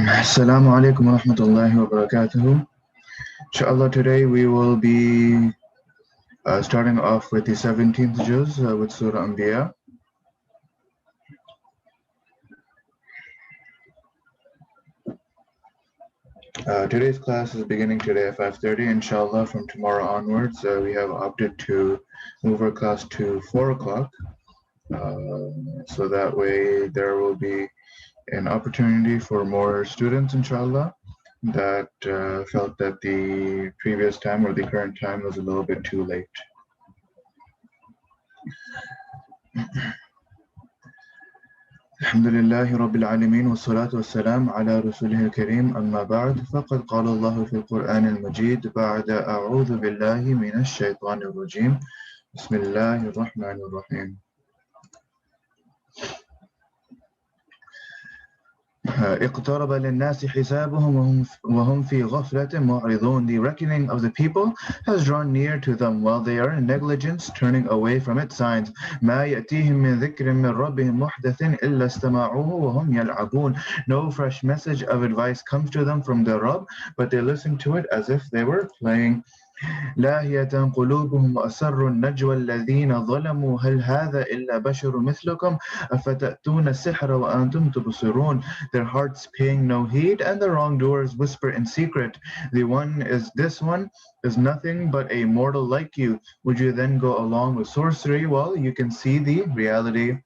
Assalamu alaikum wa rahmatullahi wa barakatuhu. Inshallah, today we will be starting off with the 17th juz with Surah Anbiya. Today's class is beginning today at 5:30. Inshallah, from tomorrow onwards, we have opted to move our class to 4 o'clock. So that way there will be an opportunity for more students, inshallah, that felt that the previous time or the current time was a little bit too late. الحمد لله رب العالمين والصلاة والسلام على رسوله الكريم أما بعد فقد قال الله في القرآن المجيد بعد أعوذ بالله من الشيطان الرجيم بسم الله الرحمن الرحيم اقترب للناس حسابهم وهم في غفلة معرضون. The reckoning of the people has drawn near to them while they are in negligence, turning away from its signs. ما يأتيهم من ذكر من ربهم محدث إلا استمعوه وهم يلعبون. No fresh message of advice comes to them from their Rabb, but they listen to it as if they were playing. لاهية قلوبهم وأسروا النجوى الذين ظلموا هل هذا إلا بشر مثلكم أفتأتون السحر وأنتم تبصرون. Their hearts paying no heed and the wrongdoers whisper in secret, this one is nothing but a mortal like you. Would you then go along with sorcery while you can see the reality?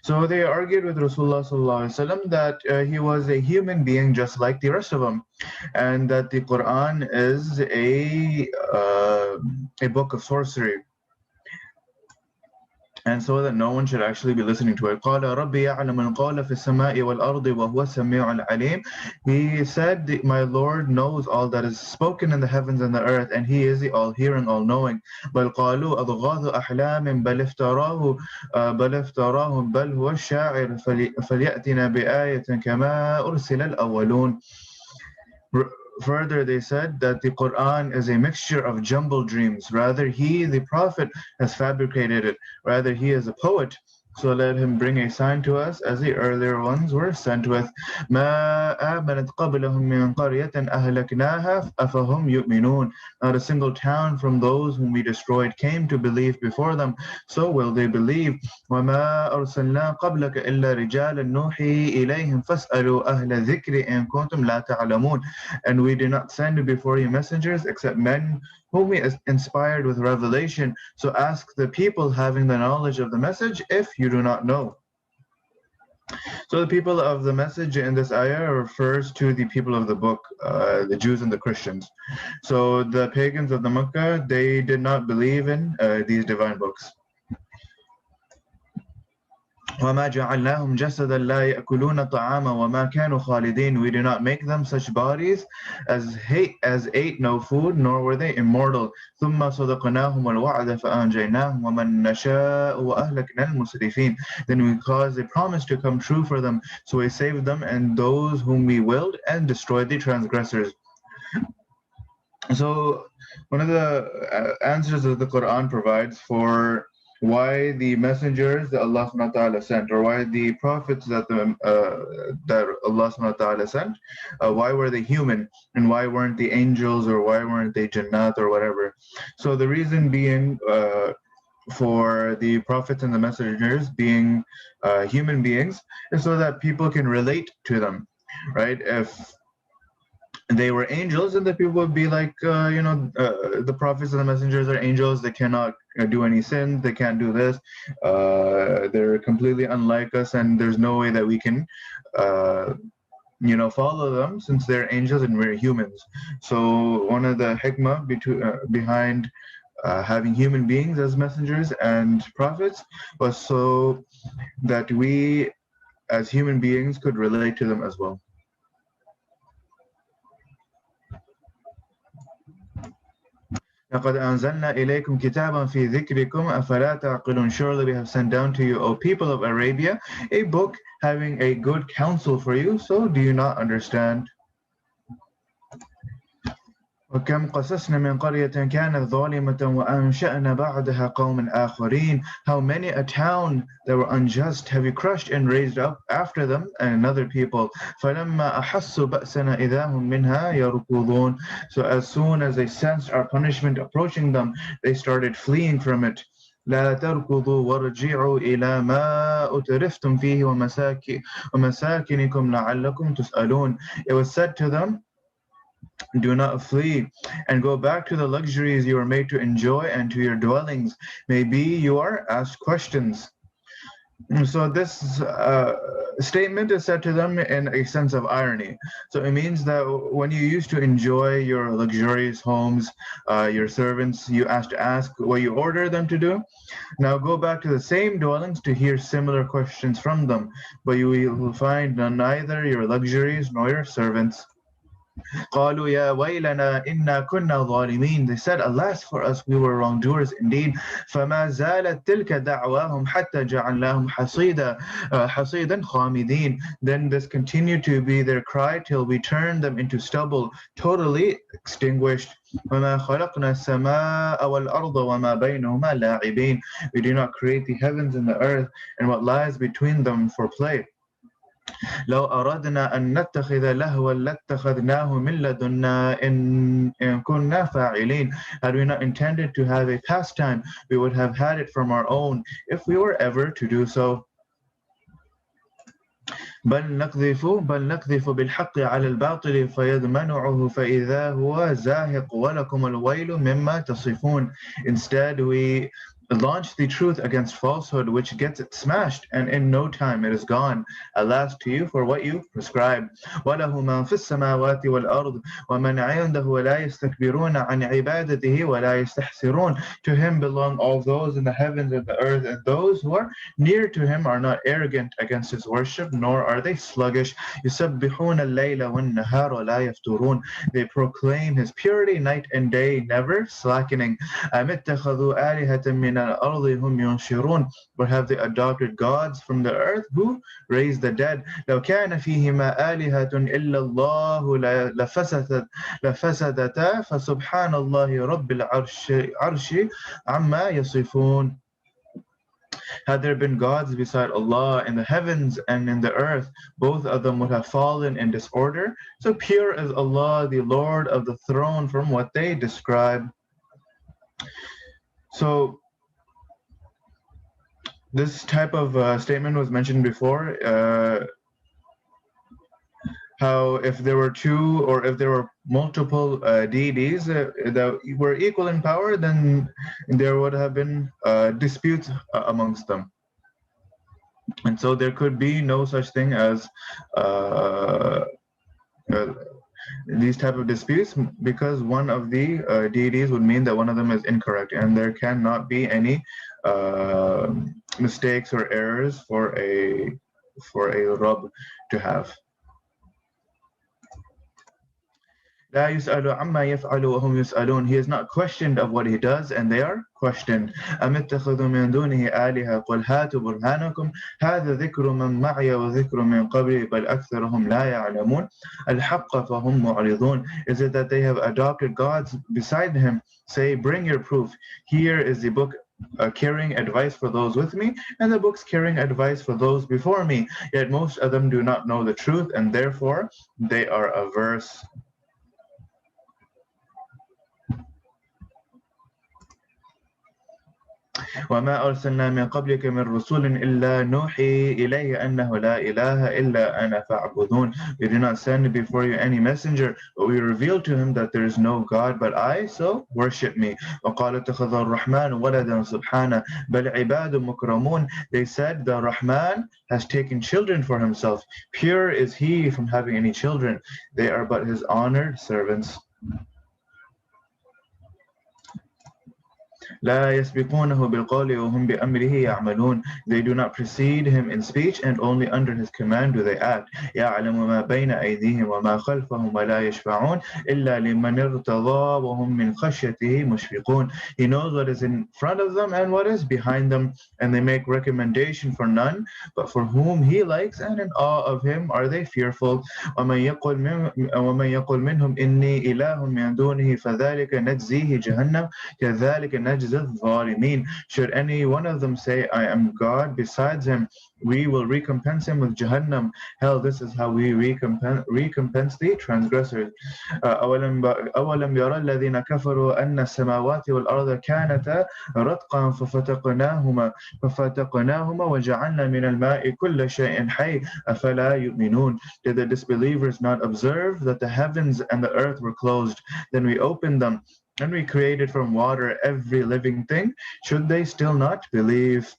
So they argued with Rasulullah ﷺ that he was a human being just like the rest of them, and that the Quran is a book of sorcery, and so that no one should actually be listening to it. قال ربي يعلم القول في السماء والأرض وهو السميع العليم. He said, my Lord knows all that is spoken in the heavens and the earth, and He is the all-hearing, all-knowing. بل قالوا أضغاث أحلام بل افتراه بل هو الشاعر فليأتنا بآية كما أرسل الأولون. Further, they said that the Quran is a mixture of jumbled dreams. Rather, he, the Prophet, has fabricated it. Rather, he is a poet. So let him bring a sign to us as the earlier ones were sent with. ما آمنت قبلهم من قرية أهلكناها أفهم يؤمنون. Not a single town from those whom we destroyed came to believe before them. So will they believe. وما أرسلنا قبلك إلا رجالا نوحي إليهم فاسألوا أهل الذكر إن كنتم لا تعلمون. And we did not send before you messengers except men whom we inspired with revelation. So ask the people having the knowledge of the message if you do not know. So the people of the message in this ayah refers to the people of the book, the Jews and the Christians. So the pagans of the Makkah, they did not believe in these divine books. وَمَا جَعَلْنَاهُمْ جَسَدًا لَا يَأْكُلُونَ طَعَامًا وَمَا كَانُوا خَالِدِينَ. We do not make them such bodies as ate no food, nor were they immortal. ثُمَّ صَدَقْنَاهُمُ الْوَعْدَ فَأَنْجَيْنَاهُمْ وَمَنْ نَشَاءُ وَأَهْلَكْنَا الْمُسْرِفِينَ. Then we caused a promise to come true for them, so we saved them and those whom we willed and destroyed the transgressors. So one of the answers that the Quran provides for why the messengers that Allah subhanahu wa ta'ala sent, or why the prophets that Allah subhanahu wa ta'ala sent, why were they human and why weren't they angels or why weren't they jannat or whatever. So the reason being for the prophets and the messengers being human beings is so that people can relate to them, right? If they were angels, and the people would be like, the prophets and the messengers are angels. They cannot do any sins. They can't do this. They're completely unlike us, and there's no way that we can, follow them since they're angels and we're humans. So one of the hikmah behind having human beings as messengers and prophets was so that we, as human beings, could relate to them as well. لَقَدْ أَنزَلْنَا إِلَيْكُمْ كِتَابًا فِي ذِكْرِكُمْ أَفَلَا تَعْقِلُونَ. Surely we have sent down to you, O people of Arabia, a book having a good counsel for you, so do you not understand? وكم قصصنا من قرية كانت ظالمة وأنشأنا بعدها قوم آخرين. How many a town that were unjust have you crushed and raised up after them and another people. فلما أحسوا بأسنا إذا هم منها يركضون. So as soon as they sensed our punishment approaching them, they started fleeing from it. لا تركضوا وارجعوا إلى ما أترفتم فيه ومساكنكم لعلكم تسألون. It was said to them, do not flee and go back to the luxuries you were made to enjoy and to your dwellings. Maybe you are asked questions. So this statement is said to them in a sense of irony. So it means that when you used to enjoy your luxurious homes, your servants, you asked to ask what you order them to do. Now go back to the same dwellings to hear similar questions from them, but you will find neither your luxuries nor your servants. قالوا يا ويلنا إنا كنا ظالمين. They said, alas for us, we were wrongdoers indeed. فما زالت تلك دعواهم حتى جعلناهم حصيدا خامدين. Then this continued to be their cry till we turned them into stubble, totally extinguished. وما خلقنا السماء والأرض وما بينهما لاعبين. We do not create the heavens and the earth and what lies between them for play. لو أردنا أن نتخذ لهوا لاتخذناه من لدنا إن كنا فاعلين. Had we not intended to have a pastime, we would have had it from our own if we were ever to do so. بل نقذف بالحق على الباطل فيدمنعه فإذا هو زاهق ولكم الويل مما تصفون. Instead, we launch the truth against falsehood, which gets it smashed, and in no time it is gone. Alas to you for what you prescribe. وَلَهُ مَنْ فِي السَّمَاوَاتِ وَالْأَرْضِ وَمَنْ عِنْدَهُ لَا يَسْتَكْبِرُونَ عَنْ عِبَادَتِهِ وَلَا يَسْتَحْسِرُونَ. To him belong all those in the heavens and the earth, and those who are near to him are not arrogant against his worship, nor are they sluggish. يُسَبِّحُونَ اللَّيْلَ وَالنَّهَارَ لَا يَفْتُرُونَ. They proclaim his purity night and day, never slackening. أَمِ اتَّخَذُوا آلِهَةً مِنَ الْأَرْضِ هُمْ يُنْشِرُونَ. But have they adopted gods from the earth who raise the dead? لو كان فيهما آلهة إلا الله لفسدتا فسبحان الله رب العرش عما يصفون. Had there been gods beside Allah in the heavens and in the earth, both of them would have fallen in disorder. So pure is Allah, the Lord of the throne, from what they describe. So this type of statement was mentioned before, how if there were two or if there were multiple deities that were equal in power, then there would have been disputes amongst them. And so there could be no such thing as these type of disputes, because one of the deities would mean that one of them is incorrect, and there cannot be any mistakes or errors for a Rabb to have. لا يسأل عما يفعل وهم يسألون. He is not questioned of what he does, and they are questioned. أم اتخذوا من دونه آلهة قل هاتوا برهانكم هذا ذكر من معي وذكر من قبلي بل أكثرهم لا يعلمون الحق فهم معرضون. Is it that they have adopted gods beside him? Say, bring your proof. Here is the book carrying advice for those with me, and the books carrying advice for those before me. Yet most of them do not know the truth, and therefore they are averse. وما أرسلنا من قبلك من رسول إلا نوحي إليه أنه لا إله إلا أنا فاعبدون. We did not send before you any messenger, but we revealed to him that there is no God but I, so worship me. وقال اتخذ الرحمن ولدا سبحانه بل عباد مكرمون. They said the Rahman has taken children for himself. Pure is he from having any children. They are but his honored servants. لا يسبقونه بالقول وهم بأمره يعملون. They do not precede him in speech, and only under his command do they act. يعلم ما بين أيديهم وما خلفهم ولا يشفعون إلا لمن ارتضى وهم من خشيته مشفقون. He knows what is in front of them and what is behind them, and they make recommendation for none, but for whom he likes, and in awe of him are they fearful. ومن يقل منهم إني إله من دونه فذلك نجزيه جهنم كذلك نجزي الظالمين. Should any one of them say, I am God besides him, we will recompense him with Jahannam. Hell, this is how we recompense the transgressors. أولم يرى الذين كفروا أن السماوات والأرض كانتا رتقا ففتقناهما وجعلنا من الماء كل شيء حي أفلا يؤمنون. Did the disbelievers not observe that the heavens and the earth were closed? Then we opened them, and we created from water every living thing. Should they still not believe?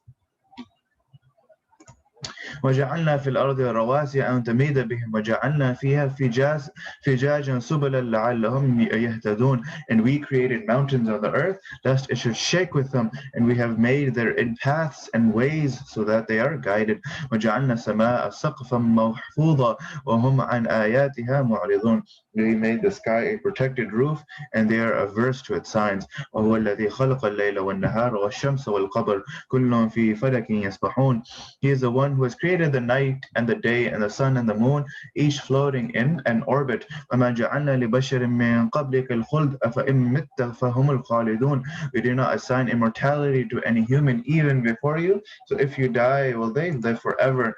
وجعلنا في الأرض رواسي أن تميد بهم وجعلنا فيها فجاجا سبلا لعلهم يهتدون. And we created mountains on the earth lest it should shake with them, and we have made their paths and ways so that they are guided. وجعلنا السماء سقفا محفوظا وهم عن آياتها معرضون. We made the sky a protected roof, and they are averse to its signs. وهو الذي خلق الليل والنهار والشمس والقمر كل في فلك يسبحون. He is the one who has created the night and the day and the sun and the moon, each floating in an orbit. وما جعلنا لبشر من قبلك الخلد أفإن مت فهم الخالدون. We do not assign immortality to any human even before you, so if you die, will they live forever.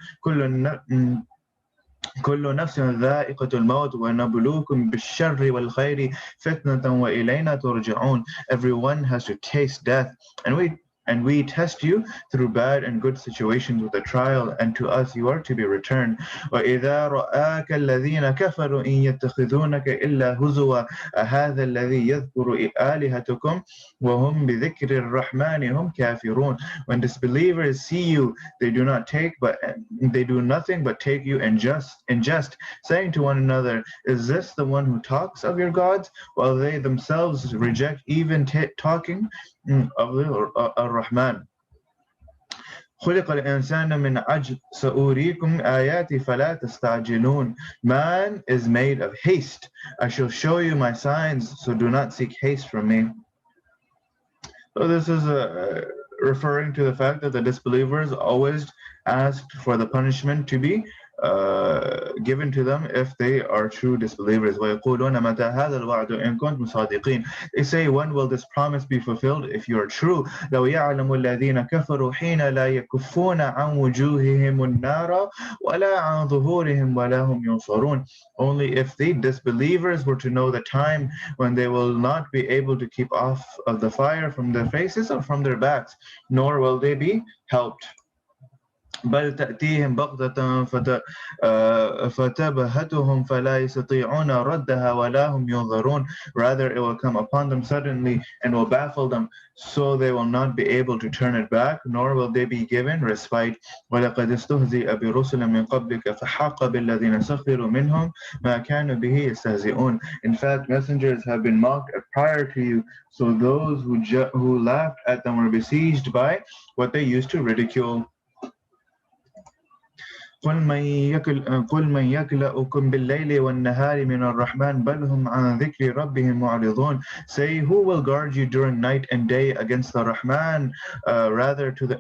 كل نفس ذائقة الموت ونبلوكم بالشر والخير فتنة وإلينا ترجعون. Everyone has to taste death, and we test you through bad and good situations with a trial, and to us you are to be returned. وإذا رآك الذين كفروا إن يتخذونك إلا هزوا أهذا الذي يذكر آلهتكم وهم بذكر الرحمن هم كافرون. When disbelievers see you, they do nothing but take you in jest, saying to one another, is this the one who talks of your gods? While they themselves reject even talking of the الرحمن. خلق الإنسان من عجل سأريكم آياتي فلا تستعجلون. Man is made of haste. I shall show you my signs, so do not seek haste from me. So this is referring to the fact that the disbelievers always asked for the punishment to be given to them if they are true disbelievers. وَيَقُولُونَ مَتَى هَذَا الْوَعْدُ إِن كُنتُمْ صَادِقِينَ. They say, when will this promise be fulfilled if you are true? لَوْ يَعْلَمُ الَّذِينَ كَفَرُوا حِينَ لَا يَكُفُّونَ عَنْ وُجُوهِهِمُ النَّارَ وَلَا عَنْ ظُهُورِهِمْ وَلَا هُمْ يُنصَرُونَ. Only if the disbelievers were to know the time when they will not be able to keep off of the fire from their faces or from their backs, nor will they be helped. بل تأتيهم بغتة فتبهتهم فلا يستطيعون ردها ولا هم ينظرون. Rather, it will come upon them suddenly and will baffle them, so they will not be able to turn it back, nor will they be given respite. ولقد استهزئ برسل من قبلك فحاق بالذين سخروا منهم ما كانوا به يستهزئون. In fact, messengers have been mocked prior to you, so those who laughed at them were besieged by what they used to ridicule. قل من يكلؤكم بالليل والنهار من الرحمن بل هم عن ذكر ربهم معرضون. Say, who will guard you during night and day against the Rahman, rather to the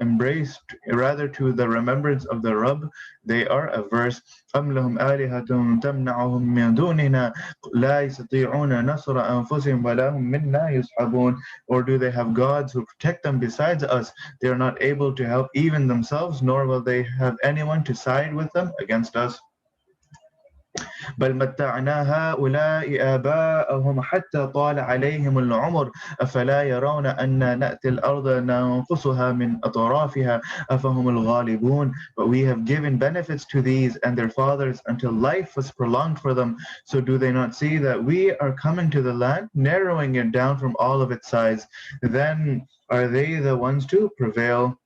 remembrance of the Rabb they are averse. أم لهم آلهة تمنعهم من دوننا لا يستطيعون نصر أنفسهم ولا هم منا يصحبون. Or do they have gods who protect them besides us? They are not able to help even themselves, nor will they have anyone to side with them against us. بل متعنا هؤلاء آباءهم حتى طال عليهم العمر أفلا يرون أن نأتي الأرض ننقصها من أطرافها أفهم الغالبون. But we have given benefits to these and their fathers until life was prolonged for them. So do they not see that we are coming to the land, narrowing it down from all of its sides? Then are they the ones to prevail?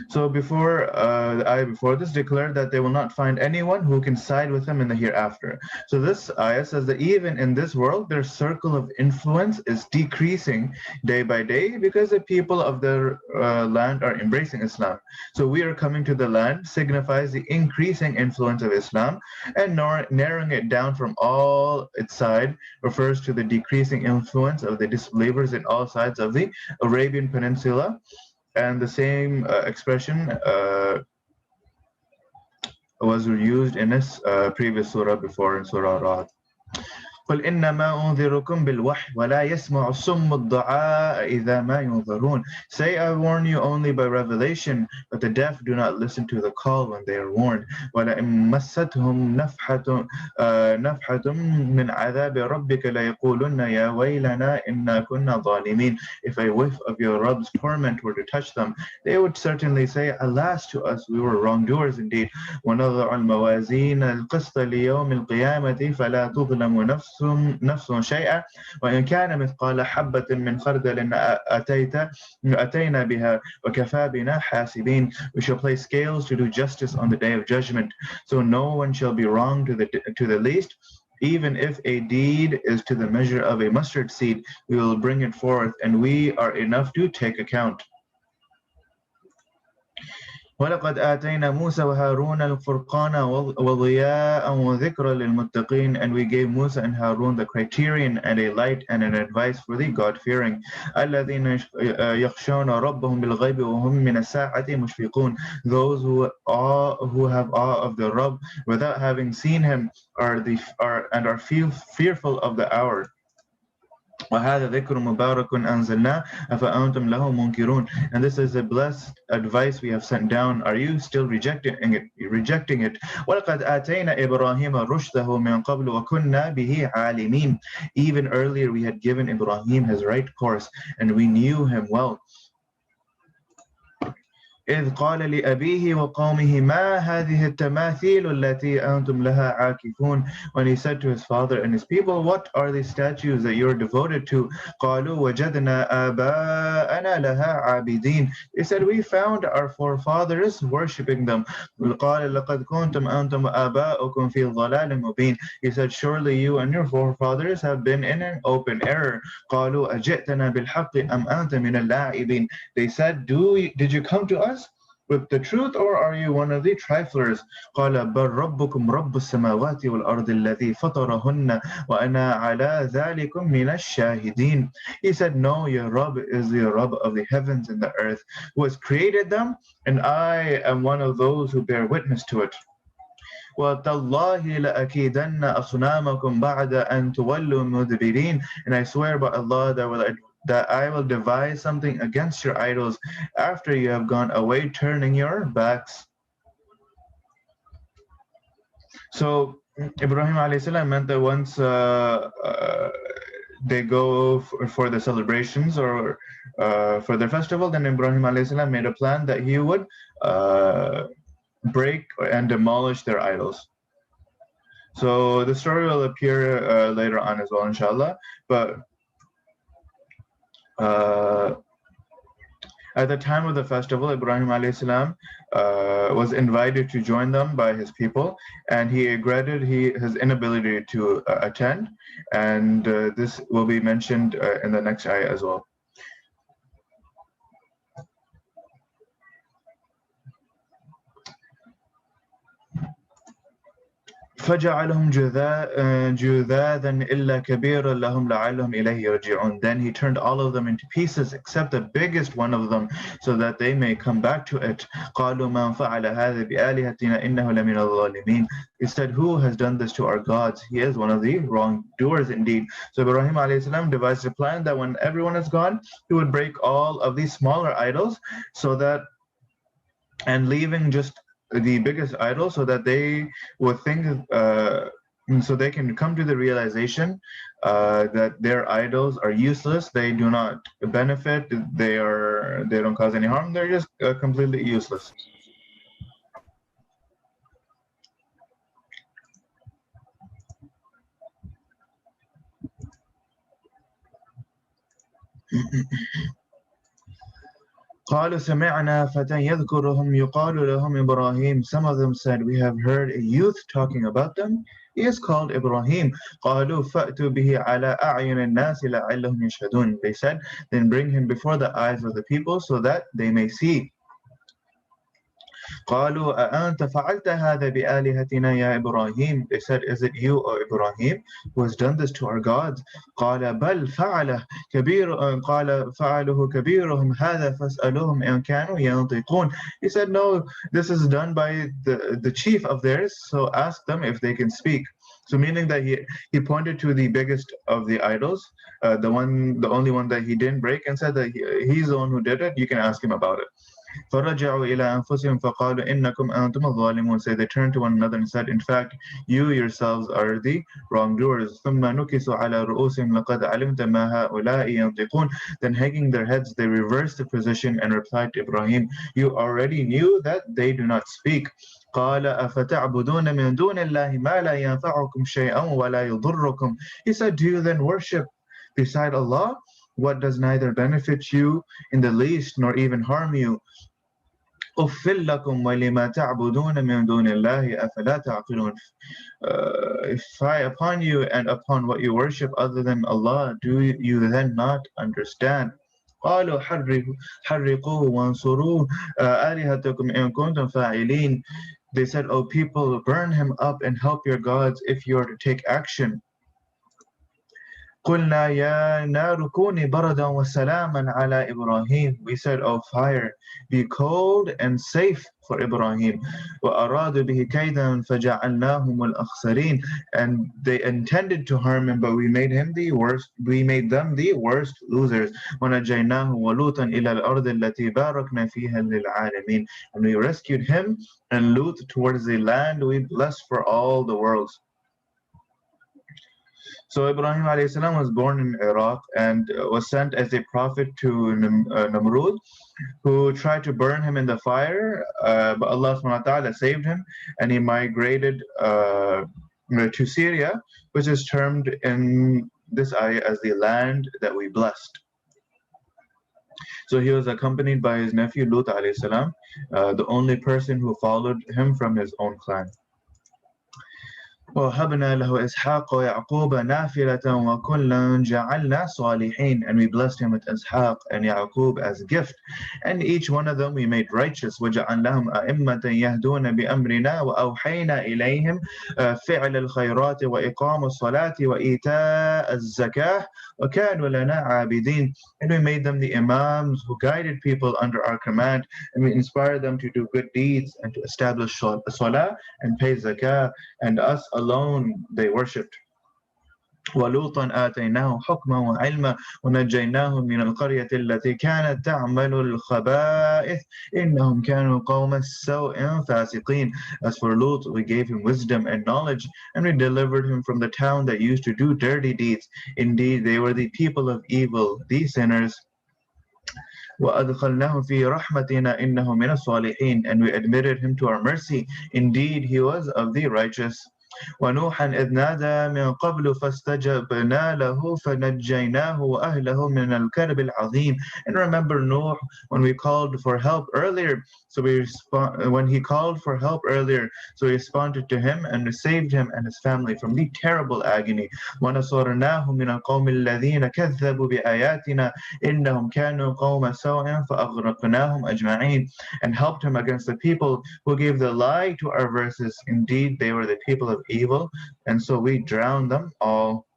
So the ayah before this declared that they will not find anyone who can side with them in the hereafter. So this ayah says that even in this world, their circle of influence is decreasing day by day because the people of their land are embracing Islam. So we are coming to the land signifies the increasing influence of Islam, and narrowing it down from all its side refers to the decreasing influence of the disbelievers in all sides of the Arabian Peninsula. And the same expression was used in this previous surah before in Surah Ra'd. قل إنما أنذركم بالوحي ولا يسمع الصم الدعاء إذا ما ينذرون. Say, I warn you only by revelation, but the deaf do not listen to the call when they are warned. ولئن مستهم نفحة من عذاب ربك ليقولن يا ويلنا إنا كنا ظالمين. If a whiff of your Rabb's torment were to touch them, they would certainly say, alas to us, we were wrongdoers indeed. ونضع الموازين القسط ليوم القيامة فلا تظلم نفس شيئا وإن كان مثقال حبة من خردل أتينا بها وكفى بنا حاسبين. We shall place scales to do justice on the day of judgment, so no one shall be wrong to the least. Even if a deed is to the measure of a mustard seed, we will bring it forth, and we are enough to take account. ولقد آتينا موسى وهارون الفرقان وضياء وذكرا للمتقين. And we gave Musa and Harun the criterion and a light and an advice for the God-fearing. الذين يخشون ربهم بالغيب وهم من الساعة مشفقون. Those who have awe of the Rabb without having seen him are fearful of the hour. وهذا ذكر مبارك أنزلناه أفأنتم له منكرون. And this is a blessed advice we have sent down. Are you still rejecting it? ولقد آتينا إبراهيم رشده من قبل وكنا به عالمين. Even earlier we had given Ibrahim his right course, and we knew him well. إذ قال لأبيه وقومه ما هذه التماثيل التي أنتم لها عاكفون. When he said to his father and his people, what are these statues that you're devoted to? قالوا وجدنا آباءنا لها عابدين. They said, we found our forefathers worshipping them. قال لقد كنتم أنتم وآباؤكم في ضلال مبين. He said, surely you and your forefathers have been in an open error. قالوا أجئتنا بالحق أم أنت من اللاعبين. They said, did you come to us with the truth, or are you one of the triflers? قال بل ربكم رب السماوات والأرض الذي فطرهن وأنا على ذلك من الشاهدين. He said, no, your Rabb is the Rabb of the heavens and the earth, who has created them, and I am one of those who bear witness to it. وَتَاللَّهِ لَأَكِيدَنَّ أَصْنَامَكُمْ بَعْدَ أَن تُوَلُّوا مُدْبِرِينَ. And I swear by Allah that I will devise something against your idols after you have gone away turning your backs. So Ibrahim alayhi salam meant that once they go for the celebrations or for their festival, then Ibrahim alayhi salam made a plan that he would break and demolish their idols. So the story will appear later on as well, inshallah. But at the time of the festival, Ibrahim alayhi salam was invited to join them by his people, and he regretted his inability to attend, and this will be mentioned in the next ayah as well. فجعلهم جذاذا إلا كبيرا لهم لعلهم إليه يرجعون. Then he turned all of them into pieces except the biggest one of them, so that they may come back to it. قالوا من فعل هذا بآلهتنا إنه لمن الظالمين. He said, who has done this to our gods? He is one of the wrongdoers indeed. So Ibrahim alayhi salam devised a plan that when everyone is gone, he would break all of these smaller idols, and leaving just the biggest idol, so that they would think, so they can come to the realization that their idols are useless. They do not benefit. They don't cause any harm. They're just completely useless. قالوا سمعنا فتى يذكرهم يقال لهم إبراهيم. Some of them said, we have heard a youth talking about them. He is called Ibrahim. قالوا فأتوا به على أعين الناس لعلهم يشهدون. They said, then bring him before the eyes of the people so that they may see. قالوا أأنت فعلت هذا بآلهتنا يا إبراهيم. They said, is it you, O Ibrahim, who has done this to our gods? قال بل فعله قال فعله كبيرهم هذا فاسألوهم إن كانوا ينطقون. He said, no, this is done by the chief of theirs, so ask them if they can speak. So meaning that he pointed to the biggest of the idols, the only one that he didn't break, and said that he's the one who did it. You can ask him about it. فرجعوا إلى أنفسهم فقالوا إنكم أنتم الظالمون. So they turned to one another and said, in fact, you yourselves are the wrongdoers. ثم نكسوا على رؤوسهم لقد علمت ما هؤلاء ينطقون. Then hanging their heads, they reversed the position and replied to Ibrahim, you already knew that they do not speak. قال أفتعبدون من دون الله ما لا ينفعكم شيئا ولا يضركم. He said, do you then worship beside Allah what does neither benefit you in the least nor even harm you? أُفِّلْ لَكُمْ وَلِمَا تَعْبُدُونَ مِن دُونِ اللَّهِ أَفَلَا تَعْقِلُونَ. Fie upon you and upon what you worship other than Allah, do you then not understand? قالوا حرقوه وانصروا آلهتكم إن كنتم فاعلين. They said, O people, burn him up and help your gods if you are to take action. قلنا يا نار كوني بردا وسلاما على إبراهيم. We said, O fire, be cold and safe for Ibrahim. وأرادوا به كيدا فجعلناهم الأخسرين. And they intended to harm him, but we made them the worst losers. ونجيناه ولوطا إلى الأرض التي باركنا فيها للعالمين. And we rescued him and Lut towards the land we blessed for all the worlds. So Ibrahim alayhi salam was born in Iraq and was sent as a prophet to Namrud, who tried to burn him in the fire, but Allah subhanahu wa ta'ala saved him and he migrated to Syria, which is termed in this ayah as the land that we blessed. So he was accompanied by his nephew Lut alayhi salam, the only person who followed him from his own clan. وَهَبْنَا لَهُ إِسْحَاقَ وَيَعْقُوبَ نَافِلَةً وَكُلًّا جَعَلْنَا صَالِحِينَ. And we blessed him with Ishaq and Yaqub as a gift. And each one of them we made righteous. وَجَعَلْنَاهُمْ أَئِمَّةً يَهْدُونَ بِأَمْرِنَا وَأَوْحَيْنَا إِلَيْهِمْ فِعْلَ الْخَيْرَاتِ وَإِقَامَ الصَّلَاةِ وَإِيتَاءَ الزَّكَاةِ وَكَانُوا لَنَا عَابِدِينَ. And we made them the imams who guided people under our command, and we inspired them to do good deeds and to establish salah and pay zakah, and us alone they worshipped. وَلُوطًا آتَيْنَاهُ حُكْمًا وَعِلْمًا وَنَجَّيْنَاهُ مِنَ الْقَرْيَةِ الَّتِي كَانَتْ تَعْمَلُ الْخَبَائِثَ إِنَّهُمْ كَانُوا قَوْمَ سَوْءٍ فَاسِقِينَ. As for Lut, we gave him wisdom and knowledge, and we delivered him from the town that used to do dirty deeds. Indeed, they were the people of evil, the sinners. وَأَدْخَلْنَاهُ فِي رَحْمَتِنَا إِنَّهُ مِنَ الصَّالِحِينَ. And we admitted him to our mercy. Indeed, he was of the righteous. ونوحا إذ نادى من قبل فاستجبنا له فنجيناه وأهله من الكرب العظيم. And remember Noah when we called for help earlier. When he called for help earlier, so we responded to him and saved him and his family from the terrible agony. ونصرناه من القوم الذين كذبوا بآياتنا إنهم كانوا قوم سوء فأغرقناهم أجمعين. And helped him against the people who gave the lie to our verses. Indeed, they were the people of evil, and so we drowned them all.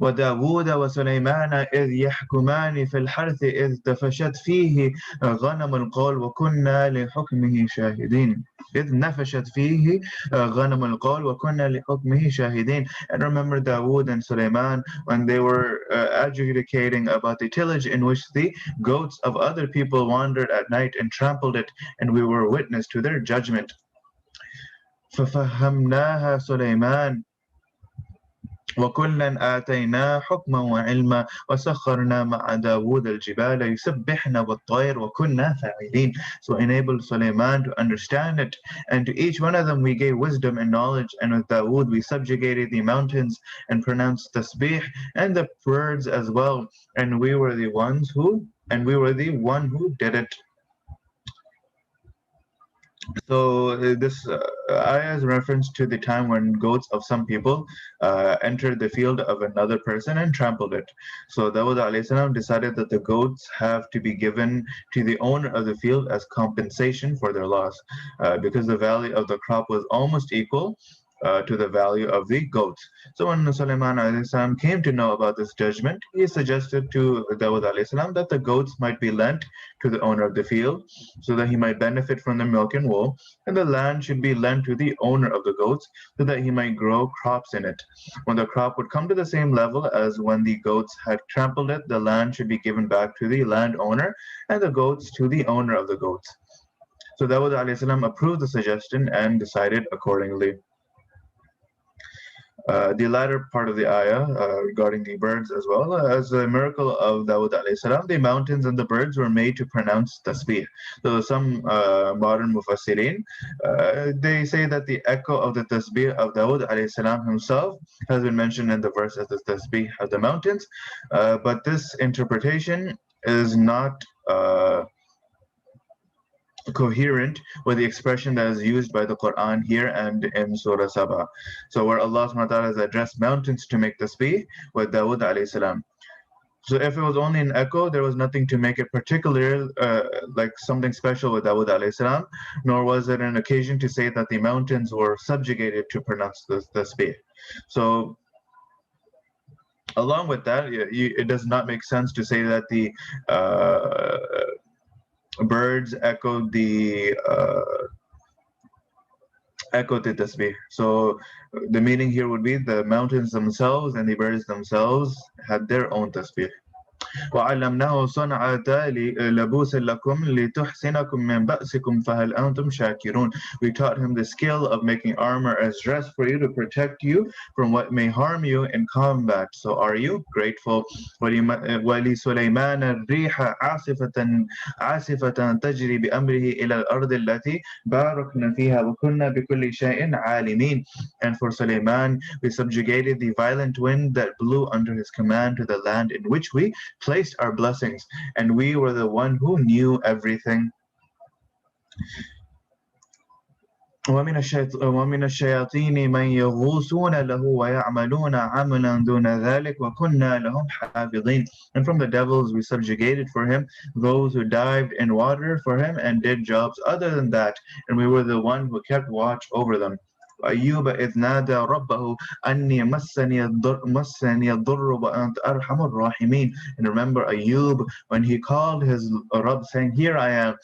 وداود وسليمان إذ يحكمان في الحرث إذ نفشت فيه غنم القول وكنا لحكمه شاهدين. إذ نفشت فيه غنم القول وكنا لحكمه شاهدين. And remember Dawood and Sulaiman when they were adjudicating about the tillage in which the goats of other people wandered at night and trampled it, and we were witness to their judgment. ففهمناها سليمان وكلا آتينا حكما وعلما وسخرنا مع داود الجبال يسبحن والطير وكنا فاعلين. So enabled Sulaiman to understand it, and to each one of them we gave wisdom and knowledge, and with Dawood we subjugated the mountains and pronounced tasbih and the birds as well, and we were the ones who and we were the one who did it. So this ayah is reference to the time when goats of some people entered the field of another person and trampled it. So Dawud alayhi salam decided that the goats have to be given to the owner of the field as compensation for their loss, because the value of the crop was almost equal to the value of the goats. So when Sulaiman alayhi salam came to know about this judgment, he suggested to Dawud alayhi salam that the goats might be lent to the owner of the field so that he might benefit from the milk and wool, and the land should be lent to the owner of the goats so that he might grow crops in it. When the crop would come to the same level as when the goats had trampled it, the land should be given back to the landowner and the goats to the owner of the goats. So Dawud alayhi salam approved the suggestion and decided accordingly. The latter part of the ayah regarding the birds as well. As a miracle of Dawud alayhi salam, the mountains and the birds were made to pronounce tasbih. So some modern mufassirin, they say that the echo of the tasbih of Dawud alayhi salam himself has been mentioned in the verse as the tasbih of the mountains, but this interpretation is not coherent with the expression that is used by the Quran here and in Surah Sabah. So where Allah subhanahu wa ta'ala has addressed mountains to make tasbih with Dawood alayhi salam. So if it was only an echo, there was nothing to make it particular, like something special with Dawood alayhi salam, nor was it an occasion to say that the mountains were subjugated to pronounce the tasbih. So along with that, it does not make sense to say that the birds echoed the tasbih. So the meaning here would be the mountains themselves and the birds themselves had their own tasbih. وعلمناه صنعة لبوس لكم لتحسنكم من بأسكم فهل أنتم شاكرون. We taught him the skill of making armor as dress for you to protect you from what may harm you in combat. So are you grateful? ولسليمان الريح عاصفة تجري بأمره إلى الأرض التي باركنا فيها وكنا بكل شيء عالمين. And for Sulaiman, we subjugated the violent wind that blew under his command to the land in which we placed our blessings, and we were the one who knew everything. ومن الشياطين من يغوصون له ويعملون عملا دون ذلك وكنا لهم حافظين. And from the devils we subjugated for him those who dived in water for him and did jobs other than that, and we were the one who kept watch over them. أيوب إذ نادى ربه أني مسني الضر وأنت أرحم الراحمين. And remember Ayub when he called his Rabb saying, here I am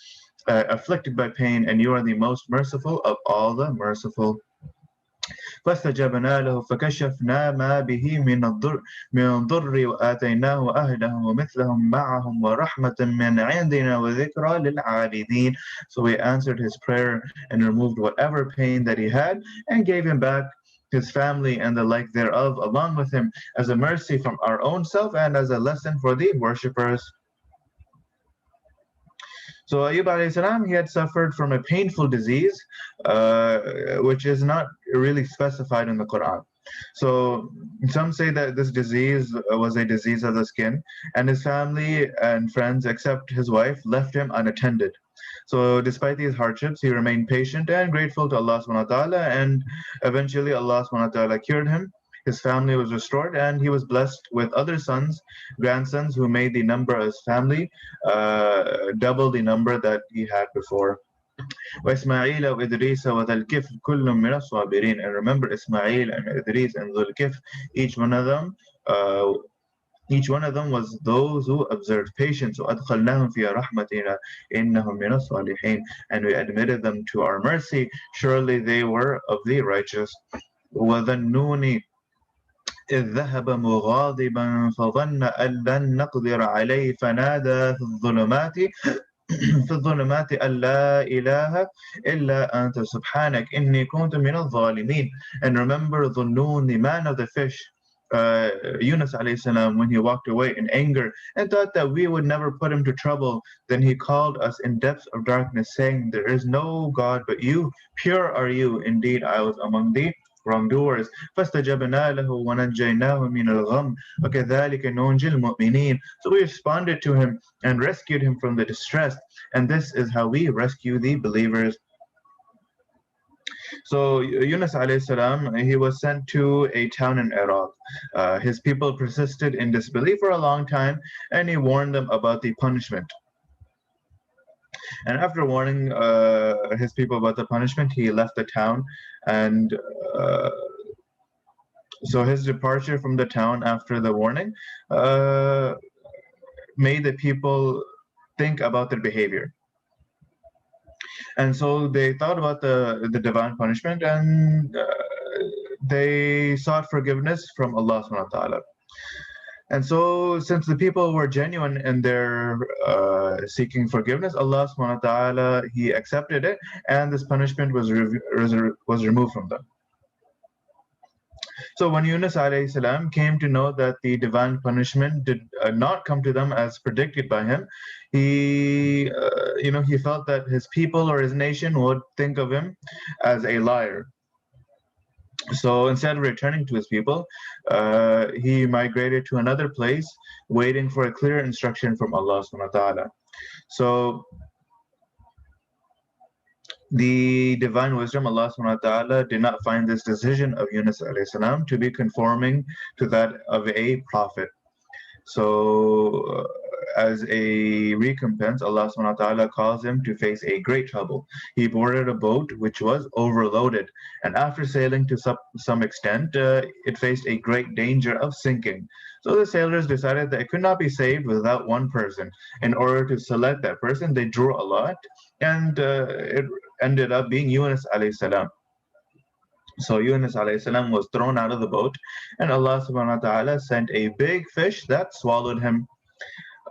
afflicted by pain and you are the most merciful of all the merciful. فاستجبنا له فكشفنا ما به من ضر وآتيناه أهله ومثلهم معهم ورحمة من عندنا وذكرى للعابدين. So we answered his prayer and removed whatever pain that he had and gave him back his family and the like thereof along with him as a mercy from our own self and as a lesson for the worshippers. So Ayub alayhi salam, he had suffered from a painful disease, which is not really specified in the Quran. So some say that this disease was a disease of the skin, and his family and friends, except his wife, left him unattended. So despite these hardships, he remained patient and grateful to Allah subhanahu wa ta'ala, and eventually Allah subhanahu wa ta'ala cured him. His family was restored and he was blessed with other sons, grandsons who made the number of his family double the number that he had before. وإسماعيل وإدريس وذا الكفل كل من الصابرين. And remember Ismail and Idris and Dhul Kifl, each one of them was those who observed patience. وأدخلناهم في رحمتنا إنهم من الصالحين. And we admitted them to our mercy. Surely they were of the righteous. وذنون إذ ذهب مغاضبا فظن أن لن نقدر عليه فنادى في الظلمات أن لا إله إلا أنت سبحانك إني كنت من الظالمين. And remember Dhunnun, the man of the fish, Yunus alayhi salam, when he walked away in anger and thought that we would never put him to trouble, then he called us in depths of darkness saying, there is no God but you, pure are you, indeed I was among the wrongdoers. فَاسْتَجَبْنَا لَهُ وَنَجَّيْنَاهُ مِنَ الْغَمِّ وَكَذَلِكَ نُنْجِي الْمُؤْمِنِينَ. So we responded to him and rescued him from the distress, and this is how we rescue the believers. So Yunus alayhi salam, he was sent to a town in Iraq. His people persisted in disbelief for a long time, and he warned them about the punishment. And after warning his people about the punishment, he left the town. And so his departure from the town after the warning made the people think about their behavior. And so they thought about the divine punishment, and they sought forgiveness from Allah subhanahu wa ta'ala. And so since the people were genuine in their seeking forgiveness, Allah subhanahu wa ta'ala, he accepted it, and this punishment was removed from them. So when Yunus alayhi salam came to know that the divine punishment did not come to them as predicted by him, he felt that his people or his nation would think of him as a liar. So instead of returning to his people, he migrated to another place, waiting for a clear instruction from Allah subhanahu wa ta'ala. So the divine wisdom, Allah subhanahu wa ta'ala, did not find this decision of Yunus alayhi salam to be conforming to that of a prophet. So as a recompense, Allah subhanahu wa ta'ala caused him to face a great trouble. He boarded a boat which was overloaded, and after sailing to some extent, it faced a great danger of sinking. So the sailors decided that it could not be saved without one person. In order to select that person, they drew a lot, and it ended up being Yunus alayhi salam. So Yunus alayhi salam was thrown out of the boat, and Allah subhanahu wa ta'ala sent a big fish that swallowed him.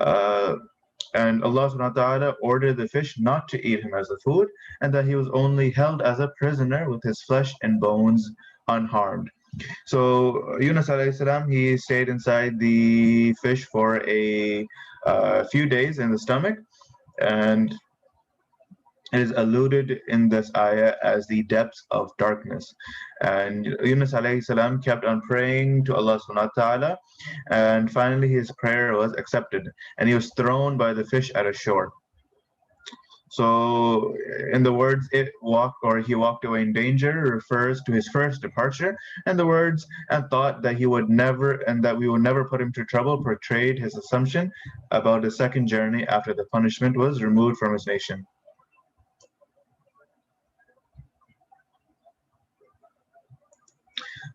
And Allah subhanahu wa ta'ala ordered the fish not to eat him as a food, and that he was only held as a prisoner with his flesh and bones unharmed. So Yunus alayhi salam, he stayed inside the fish for a few days in the stomach, and it is alluded in this ayah as the depths of darkness. And Yunus alayhi salam kept on praying to Allah subhanahu wa ta'ala, and finally his prayer was accepted, and he was thrown by the fish at a shore. So in the words he walked away in danger refers to his first departure, and the words and thought that we would never put him to trouble portrayed his assumption about his second journey after the punishment was removed from his nation.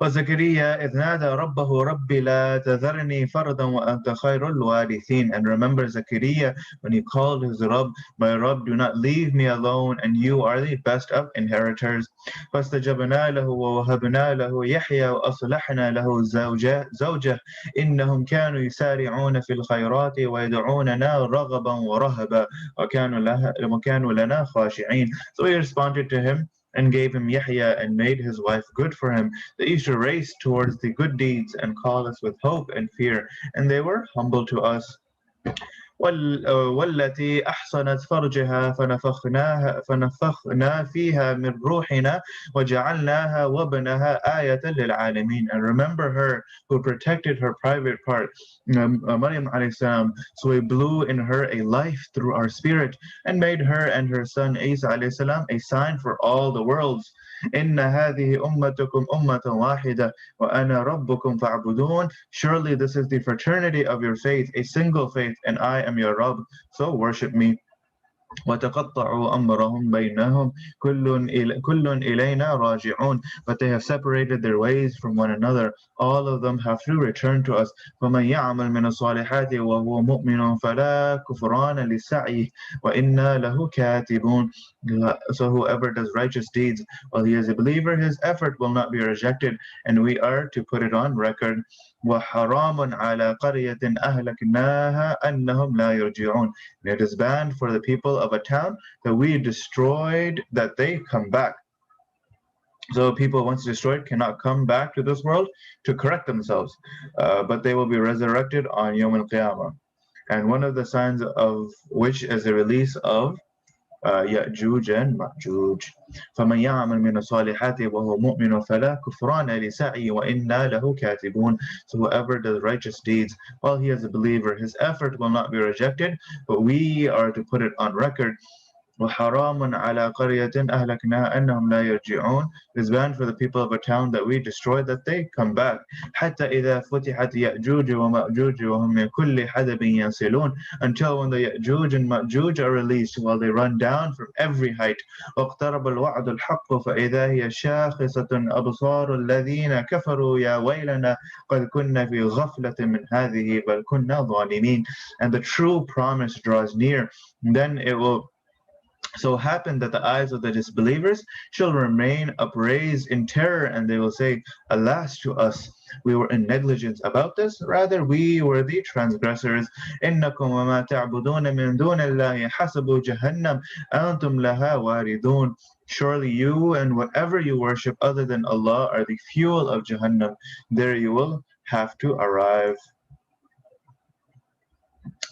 وَزَكَرِيَّا إِذْ نَادَى رَبَّهُ رَبِّ لَا تَذَرْنِي فَرْدًا وَأَنْتَ خَيْرُ الْوَارِثِينَ. And remember Zakaria when he called his Rabb, my Rabb, do not leave me alone, and you are the best of inheritors. فَاسْتَجَبْنَا لَهُ وَوَهَبْنَا لَهُ يَحْيَى وَأَصْلَحْنَا لَهُ زَوْجَهُ إِنَّهُمْ كَانُوا يُسَارِعُونَ فِي الْخَيْرَاتِ وَيَدْعُونَنَا رَغَبًا وَرَهَبًا وَكَانُوا لَنَا خَاشِعِينَ. So he responded to him and gave him Yahya and made his wife good for him. They used to race towards the good deeds and call us with hope and fear, and they were humble to us. والتي أحصنت فرجها فنفخنا فيها من روحنا وجعلناها وابنها آية للعالمين. And remember her who protected her private part, Maryam alayhi salam. So we blew in her a life through our spirit and made her and her son Isa alayhi salam a sign for all the worlds. إن هذه أمتكم أمة واحدة وأنا ربكم فاعبدون. Surely this is the fraternity of your faith, a single faith, and I am your Rabb, so worship me. وَتَقَطَّعُوا أَمْرَهُمْ بَيْنَهُمْ كُلٌّ إِلَيْنَا رَاجِعُونَ. But they have separated their ways from one another. All of them have to return to us. وَمَنْ يَعْمَلْ مِنَ الصَّالِحَاتِ وَهُوَ مُؤْمِنٌ فَلَا كُفْرَانَ لِسَعْيِهِ وَإِنَّا لَهُ كَاتِبُونَ. So whoever does righteous deeds while he is a believer, his effort will not be rejected, and we are to put it on record. وَحَرَامٌ عَلَى قَرْيَةٍ أَهْلَكْنَاهَا أَنَّهُمْ لَا يَرْجِعُونَ. And it is banned for the people of a town that we destroyed that they come back. So people once destroyed cannot come back to this world to correct themselves, but they will be resurrected on Yawm al-Qiyamah. And one of the signs of which is the release of يأجوج and مأجوج. فمن يعمل من الصالحات وهو مؤمن فلا كفران لسعيه وإنا له كاتبون. So whoever does righteous deeds while he is a believer, his effort will not be rejected, but we are to put it on record. وحرام على قرية أهلكناها أنهم لا يرجعون. It is banned for the people of a town that we destroyed that they come back. حتى إذا فتحت يأجوج ومأجوج وهم من كل حدب ينسلون. Until when the Ya'juj and Ma'juj are released while they run down from every height. واقترب الوعد الحق فإذا هي شاخصة أبصار الذين كفروا يا ويلنا قد كنا في غفلة من هذه بل كنا ظالمين. And the true promise draws near. Then it will so happen that the eyes of the disbelievers shall remain upraised in terror, and they will say, Alas to us, we were in negligence about this, rather we were the transgressors. إنكم وما تعبدون من دون الله حسب جهنم أنتم لها واردون. Surely you and whatever you worship other than Allah are the fuel of Jahannam. There you will have to arrive.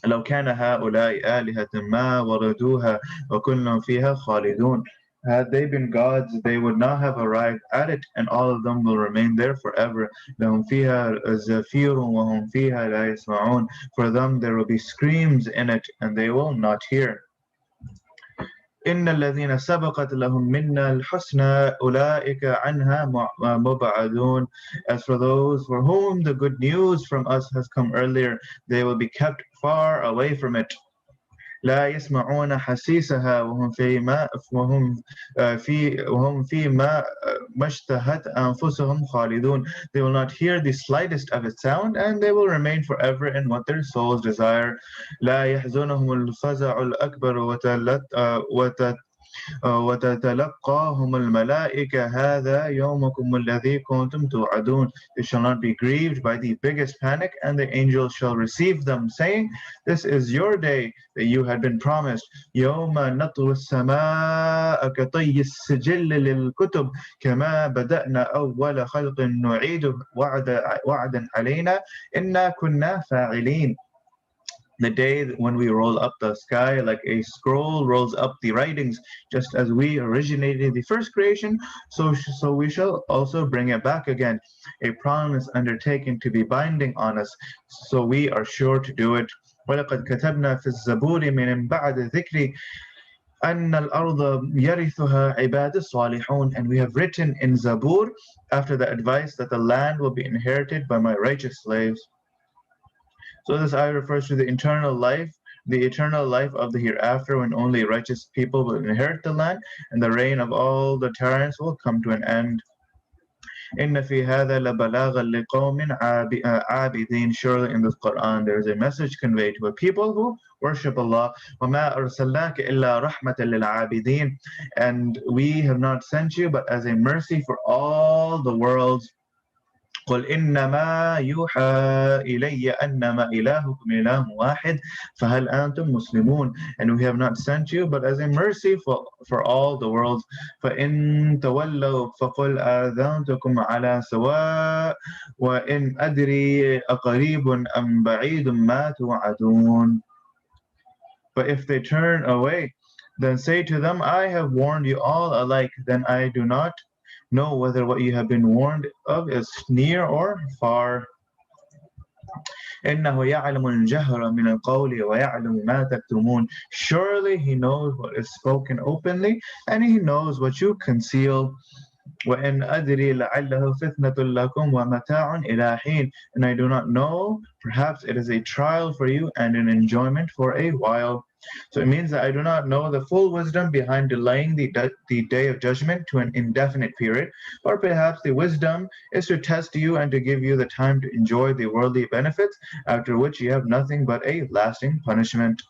لو كان هؤلاء آلهة ما وردوها وكل فيها خالدون. Had they been gods, they would not have arrived at it, and all of them will remain there forever. لهم فيها زفير وهم فيها لا يسمعون. For them there will be screams in it, and they will not hear. إن الذين سبقت لهم منا الحسنى أولئك عنها مبعدون. As for those for whom the good news from us has come earlier, they will be kept far away from it. لا يسمعون حسيسها وهم في ما اشتهت أنفسهم خالدون. They will not hear the slightest of its sound, and they will remain forever in what their souls desire. لا يحزنهم الفزع الأكبر وتتلقاهم الملائكة هذا يومكم الذي كنتم توعدون. They shall not be grieved by the biggest panic, and the angels shall receive them, saying, This is your day that you had been promised. يوم نطوي السماء كطي السجل للكتب كما بدأنا أول خلق نعيده وعدا علينا إنا كنا فاعلين. The day when we roll up the sky like a scroll rolls up the writings, just as we originated the first creation, so we shall also bring it back again. A promise undertaken to be binding on us, so we are sure to do it. وَلَقَدْ كَتَبْنَا فِي الزَّبُورِ مِنْ بَعْدِ ذِكْرِ أَنَّ الْأَرْضَ يَرِثُهَا عِبَادِ الصَّالِحُونَ. And we have written in Zabur after the advice that the land will be inherited by my righteous slaves. So this ayah refers to the eternal life of the hereafter, when only righteous people will inherit the land, and the reign of all the tyrants will come to an end. إن في هذا لبلاغا لقوم عابدين. Surely in this Quran there is a message conveyed to a people who worship Allah. وما أرسلناك إلا رحمة للعابدين. And we have not sent you but as a mercy for all the worlds. قل إنما يوحى إلي أنما إلهكم إله واحد فهل أنتم مسلمون. And we have not sent you but as a mercy for all the worlds. فإن تولوا فقل آذنتكم على سواء وإن أدري أقريب أم بعيد ما توعدون. But if they turn away, then say to them, I have warned you all alike, then I do not know whether what you have been warned of is near or far. إنه يعلم الجهر من القول ويعلم ما تكتمون. Surely he knows what is spoken openly, and he knows what you conceal. وإن أدري لعله فتنة لكم ومتاع إلى حين. And I do not know, perhaps it is a trial for you and an enjoyment for a while. So it means that I do not know the full wisdom behind delaying the day of judgment to an indefinite period, or perhaps the wisdom is to test you and to give you the time to enjoy the worldly benefits, after which you have nothing but a lasting punishment.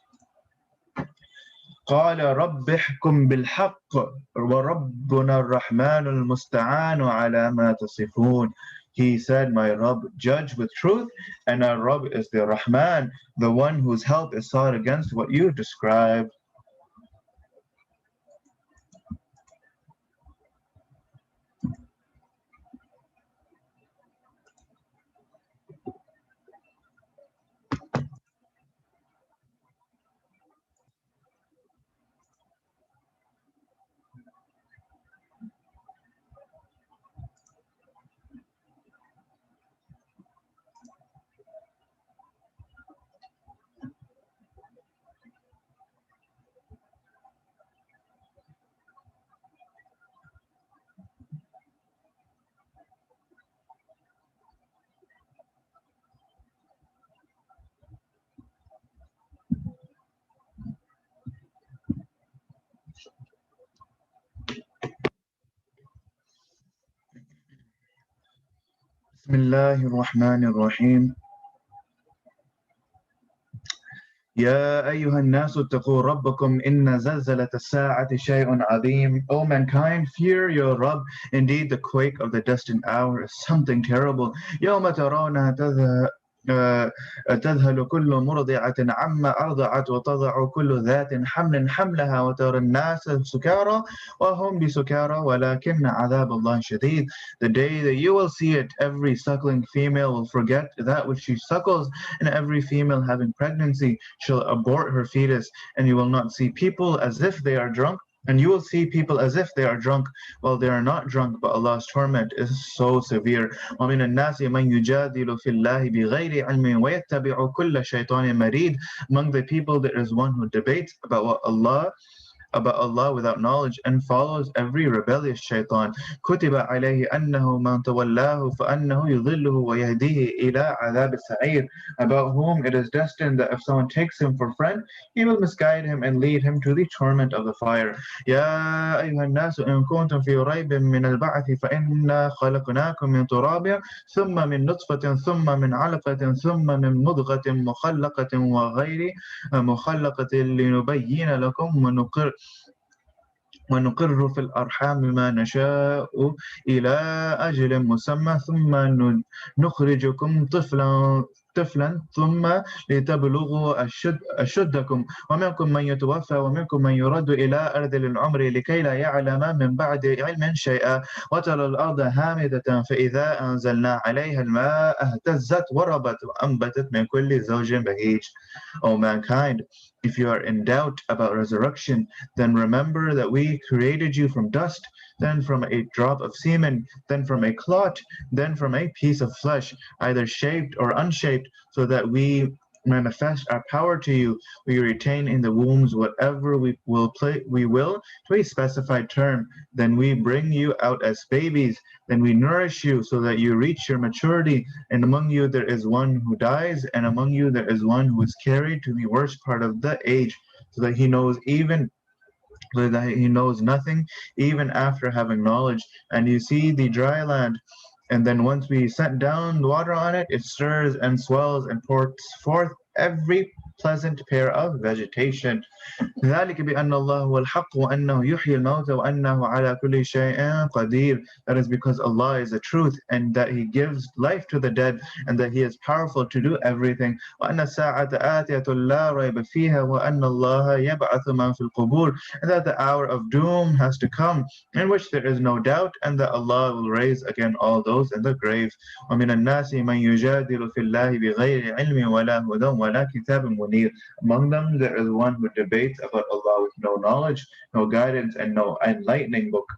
قال رب احكم بالحق وربنا الرحمن المستعان على ما تصفون. He said, My Rabb, judge with truth, and our Rabb is the Rahman, the one whose help is sought against what you describe. بسم الله الرحمن الرحيم. يا أيها الناس اتقوا ربكم إن زلزلة الساعة شيء عظيم. O mankind, fear your Rabb. Indeed, the quake of the destined hour is something terrible. يوم ترونها تذهل كل مرضعة عما أرضعت وتضع كل ذات حمل حملها وترى الناس سكارى وهم بسكارى ولكن عذاب الله شديد. The day that you will see it, every suckling female will forget that which she suckles, and every female having pregnancy shall abort her fetus, and you will not see people as if they are drunk. And you will see people as if they are drunk, while they are not drunk, but Allah's torment is so severe. وَمِنَ النَّاسِ مَنْ يُجَادِلُ فِي اللَّهِ بِغَيْرِ عِلْمٍ وَيَتَّبِعُ كُلَّ شَيْطَانٍ مَرِيدٍ. Among the people there is one who debates about Allah without knowledge and follows every rebellious shaitan. كتب عليه أنه من تولاه فأنه يضله ويهديه إلى عذاب السعير. About whom it is destined that if someone takes him for friend, he will misguide him and lead him to the torment of the fire. يا أيها الناس إن كنتم في ريب من البعث فإنا خلقناكم من تراب ثم من نطفة ثم من علقة ثم من مضغة مخلقة وغير مخلقة لنبين لكم ونقر في الأرحام ما نشاء إلى أجل مسمى ثم نخرجكم طفلا ثم لتبلغوا أشدكم ومنكم من يتوفى ومنكم من يرد إلى أرذل العمر لكي لا يعلم من بعد علم شيئا وترى الأرض هامدة فإذا أنزلنا عليها الماء اهتزت وربت وأنبتت من كل زوج بهيج. O mankind, if you are in doubt about resurrection, then remember that we created you from dust, then from a drop of semen, then from a clot, then from a piece of flesh, either shaped or unshaped, so that we manifest our power to you. We retain in the wombs whatever we will to a specified term. Then we bring you out as babies. Then we nourish you so that you reach your maturity. And among you there is one who dies, and among you there is one who is carried to the worst part of the age, so that he knows nothing even after having knowledge. And you see the dry land, and then once we sent down the water on it, it stirs and swells and pours forth every pleasant pair of vegetation. ذلك بأن الله هو الحق وأنه يحيي الموتى وأنه على كل شيء قدير. That is because Allah is the truth and that He gives life to the dead and that He is powerful to do everything. وأن الساعة آتية لا ريب فيها وأن الله يبعث من في القبور. And that the hour of doom has to come in which there is no doubt, and that Allah will raise again all those in the grave. ومن الناس من يجادل في الله بغير علم ولا هدى ولا كتاب منير. Among them there is one who debates about Allah with no knowledge, no guidance, and no enlightening book.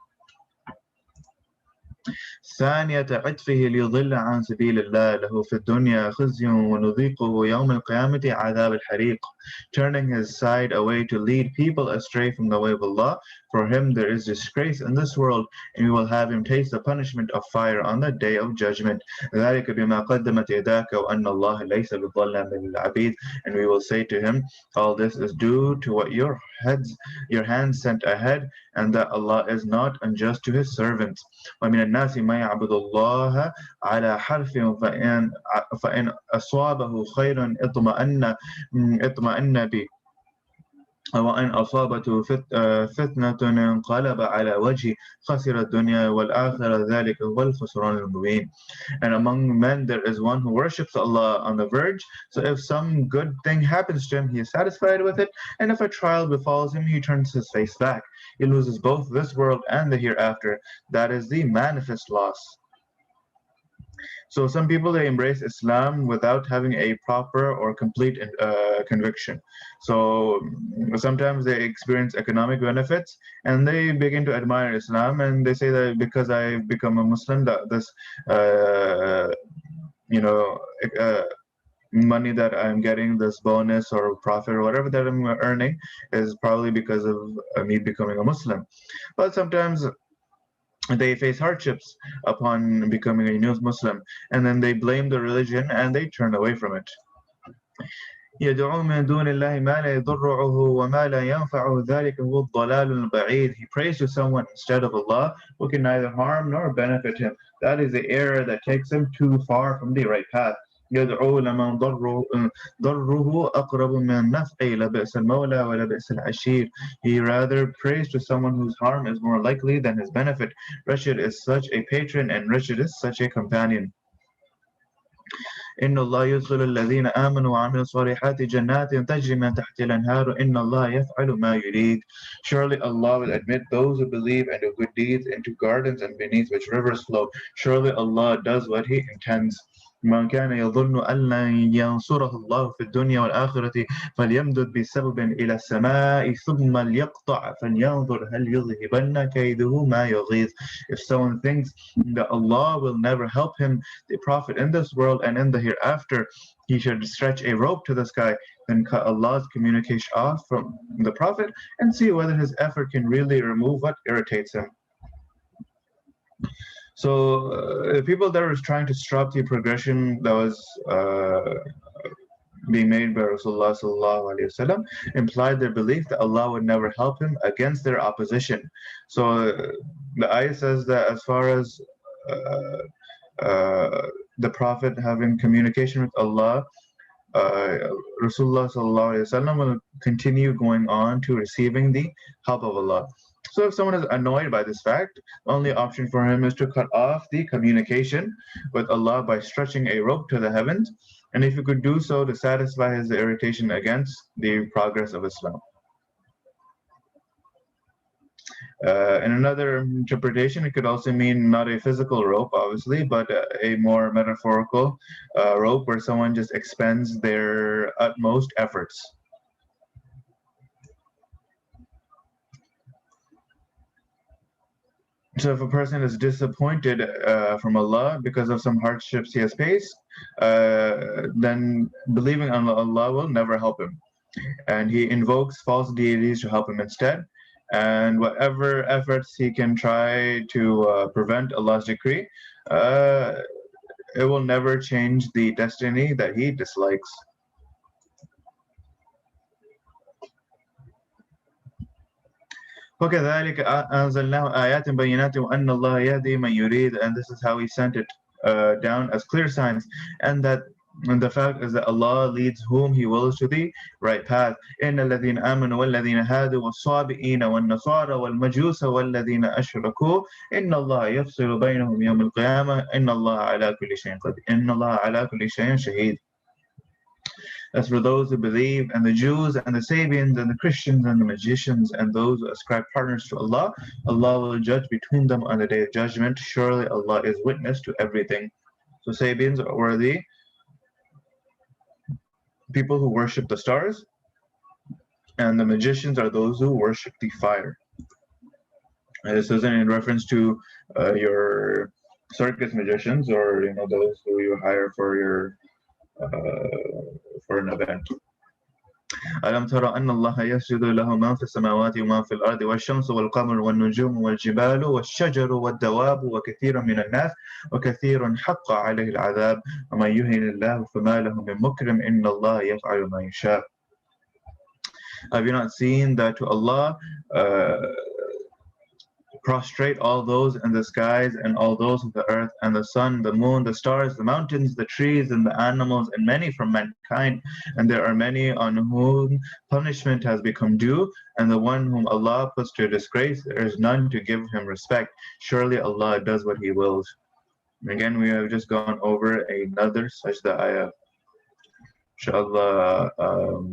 ثانية عطفه ليضل عن سبيل الله له في الدنيا خزي ونذيقه يوم القيامة عذاب الحريق. Turning his side away to lead people astray from the way of Allah, for him there is disgrace in this world, and we will have him taste the punishment of fire on the day of judgment. ذلك بما قدمت يداك وأن الله ليس بظلام للعبيد. And we will say to him, all this is due to what your hands sent ahead, and that Allah is not unjust to His servants. ومن الناس ما يعبد الله على حرف فإن أصابه خير اطمأن به وإن أصابته فتنة انقلب على وجهه خسر الدنيا والآخرة ذلك هو الخسران المبين. And among men there is one who worships Allah on the verge, so if some good thing happens to him he is satisfied with it, and if a trial befalls him he turns his face back. He loses both this world and the hereafter. That is the manifest loss. So some people, they embrace Islam without having a proper or complete conviction. So sometimes they experience economic benefits and they begin to admire Islam, and they say that because I've become a Muslim, that this money that I'm getting, this bonus or profit or whatever that I'm earning, is probably because of me becoming a Muslim. But sometimes they face hardships upon becoming a new Muslim, and then they blame the religion and they turn away from it. يدعون من دون الله ما لا يضره وما لا ينفعه ذلك هو الضلال البعيد. He prays to someone instead of Allah who can neither harm nor benefit him. That is the error that takes him too far from the right path. يدعو لمن ضره أقرب من نفعه لبئس المولى ولبئس العشير. He rather prays to someone whose harm is more likely than his benefit. Wretched is such a patron and wretched is such a companion. إن الله يدخل الذين آمنوا وعملوا الصالحات جنات تجري من تحت الأنهار إن الله يفعل ما يريد. Surely Allah will admit those who believe and do good deeds into gardens and beneath which rivers flow. Surely Allah does what He intends. من كان يظن أن لن ينصره الله في الدنيا والآخرة فليمدد بسبب إلى السماء ثم ليقطع فلينظر هل يذهبن كيده ما يغيظ. If someone thinks that Allah will never help him, the Prophet in this world and in the hereafter, he should stretch a rope to the sky, then cut Allah's communication off from the Prophet and see whether his effort can really remove what irritates him. So the people that were trying to stop the progression that was being made by Rasulullah sallallahu alaihi wasallam implied their belief that Allah would never help him against their opposition. So the ayah says that as far as the Prophet having communication with Allah, Rasulullah sallallahu alaihi wasallam will continue going on to receiving the help of Allah. So if someone is annoyed by this fact, the only option for him is to cut off the communication with Allah by stretching a rope to the heavens, and if he could do so to satisfy his irritation against the progress of Islam. In another interpretation, it could also mean not a physical rope, obviously, but a more metaphorical rope where someone just expends their utmost efforts. So if a person is disappointed from Allah because of some hardships he has faced, then believing in Allah will never help him. And he invokes false deities to help him instead. And whatever efforts he can try to prevent Allah's decree, it will never change the destiny that he dislikes. وكذلك أنزلناه آيات بينات وأن الله يهدي من يريد, and this is how he sent it down as clear signs, and the fact is that Allah leads whom He wills to the right path. إن الذين آمنوا والذين هادوا والصابئين والنصارى والمجوس والذين أشركوا إن الله يفصل بينهم يوم القيامة إن الله على كل شيء قدير إن الله على كل شيء شهيد. As for those who believe, and the Jews, and the Sabians, and the Christians, and the magicians, and those who ascribe partners to Allah, Allah will judge between them on the day of judgment. Surely Allah is witness to everything. So Sabians were the people who worship the stars, and the magicians are those who worship the fire. And this isn't in reference to your circus magicians, or those who you hire for your for an event. ألم تر أن الله يسجد له من في السماوات ومن في الأرض والشمس والقمر والنجوم والجبال والشجر والدواب وكثير من الناس وكثير حق عليه العذاب ومن يهن الله فما له من مكرم إن الله يفعل ما يشاء. Have you not seen that to Allah prostrate all those in the skies and all those of the earth and the sun, the moon, the stars, the mountains, the trees, and the animals, and many from mankind, and there are many on whom punishment has become due, and the one whom Allah puts to disgrace, there is none to give him respect. Surely Allah does what He wills. Again, we have just gone over another sajda ayah. Inshallah,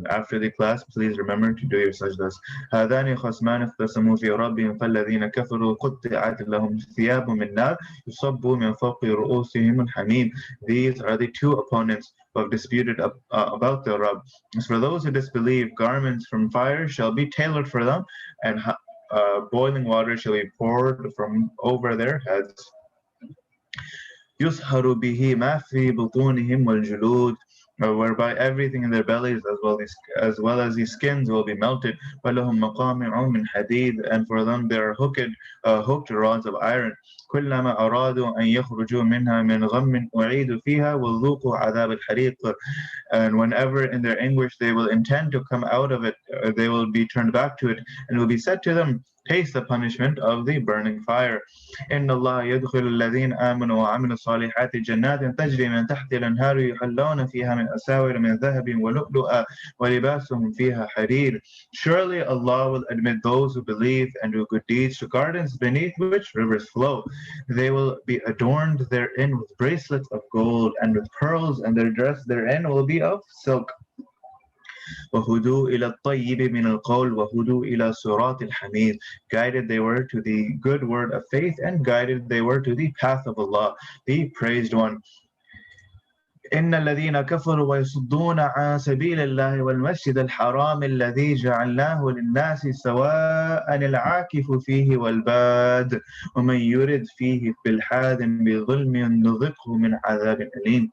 after the class, please remember to do your sajdas. هذان خصمان اختصموا في ربهم فالذين كفروا قطعت لهم ثياب من نار يصب من فوق رؤوسهم الحميم. These are the two opponents who have disputed about their Rabb. As for those who disbelieve, garments from fire shall be tailored for them, and boiling water shall be poured from over their heads. يصهر به ما في بطونهم والجلود. whereby everything in their bellies as well as the skins will be melted. وَلَهُمْ مَقَامِعُ مِنْ حَدِيدٍ, and for them there are hooked rods of iron. كُلَّمَا أَرَادُوا أَنْ يَخْرُجُوا مِنْهَا مِنْ غَمٍّ أُعِيدُوا فِيهَا وَذُوقُوا عَذَابَ الْحَرِيقِ. And whenever in their anguish they will intend to come out of it, they will be turned back to it, and will be said to them, taste the punishment of the burning fire. إن الله يدخل الذين آمنوا وعملوا الصالحات جنات تجري من تحت الأنهار يحلون فيها من أساور من ذهب ولؤلؤا ولباسهم فيها حرير. Surely Allah will admit those who believe and do good deeds to gardens beneath which rivers flow. They will be adorned therein with bracelets of gold and with pearls, and their dress therein will be of silk. وهدوا إلى الطيب من القول وهدوا إلى صراط الحميد. Guided they were to the good word of faith, and guided they were to the path of Allah, the praised one. إن الذين كفروا ويصدون عن سبيل الله والمسجد الحرام الذي جعلناه للناس سواء العاكف فيه والباد ومن يرد فيه بالحاد بظلم نذقه من عذاب أليم.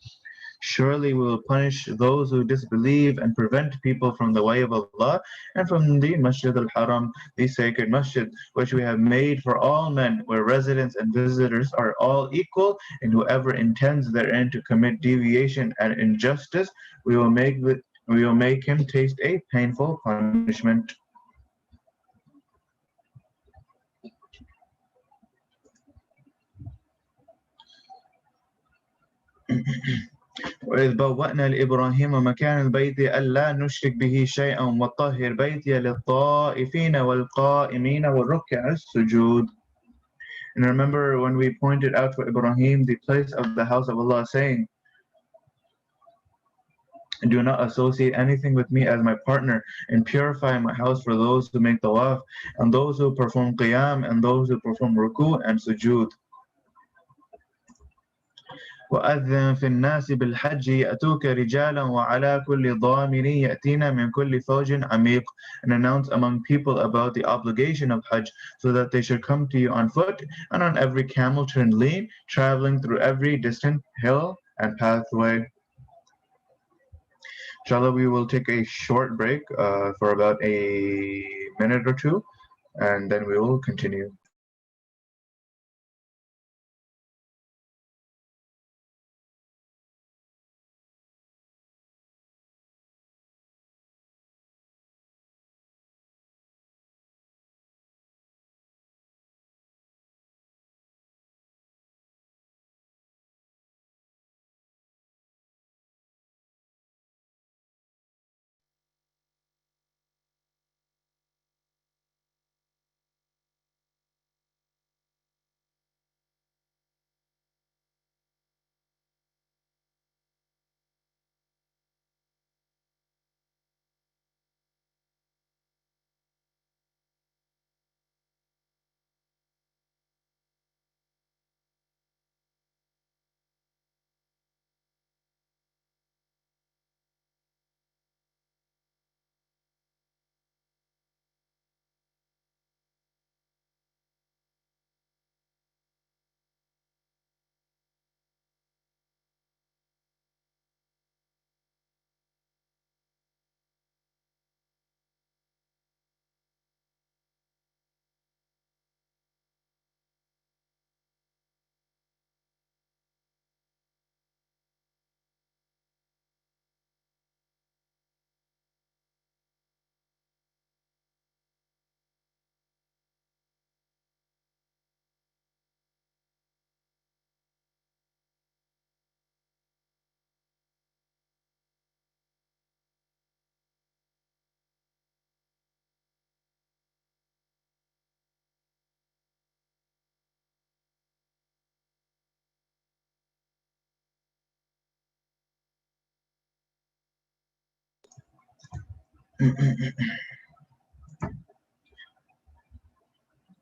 Surely we will punish those who disbelieve and prevent people from the way of Allah and from the Masjid al-Haram, the sacred masjid, which we have made for all men, where residents and visitors are all equal, and whoever intends therein to commit deviation and injustice, we will make him taste a painful punishment. وإذ بوأنا لإبراهيم مكان البيت ألا نشرك به شيئا وطهر بيتي للطائفين والقائمين والركع السجود. And remember when we pointed out to Ibrahim the place of the house of Allah, saying, do not associate anything with me as my partner, and purify my house for those who make tawaf, and those who perform qiyam, and those who perform ruku and sujood. وأذن في الناس بالحج يأتوك رجالا وعلى كل ضامر يأتين من كل فوج عميق. And announce among people about the obligation of Hajj, so that they should come to you on foot and on every camel turned lean, traveling through every distant hill and pathway. Inshallah, we will take a short break for about a minute or two, and then we will continue.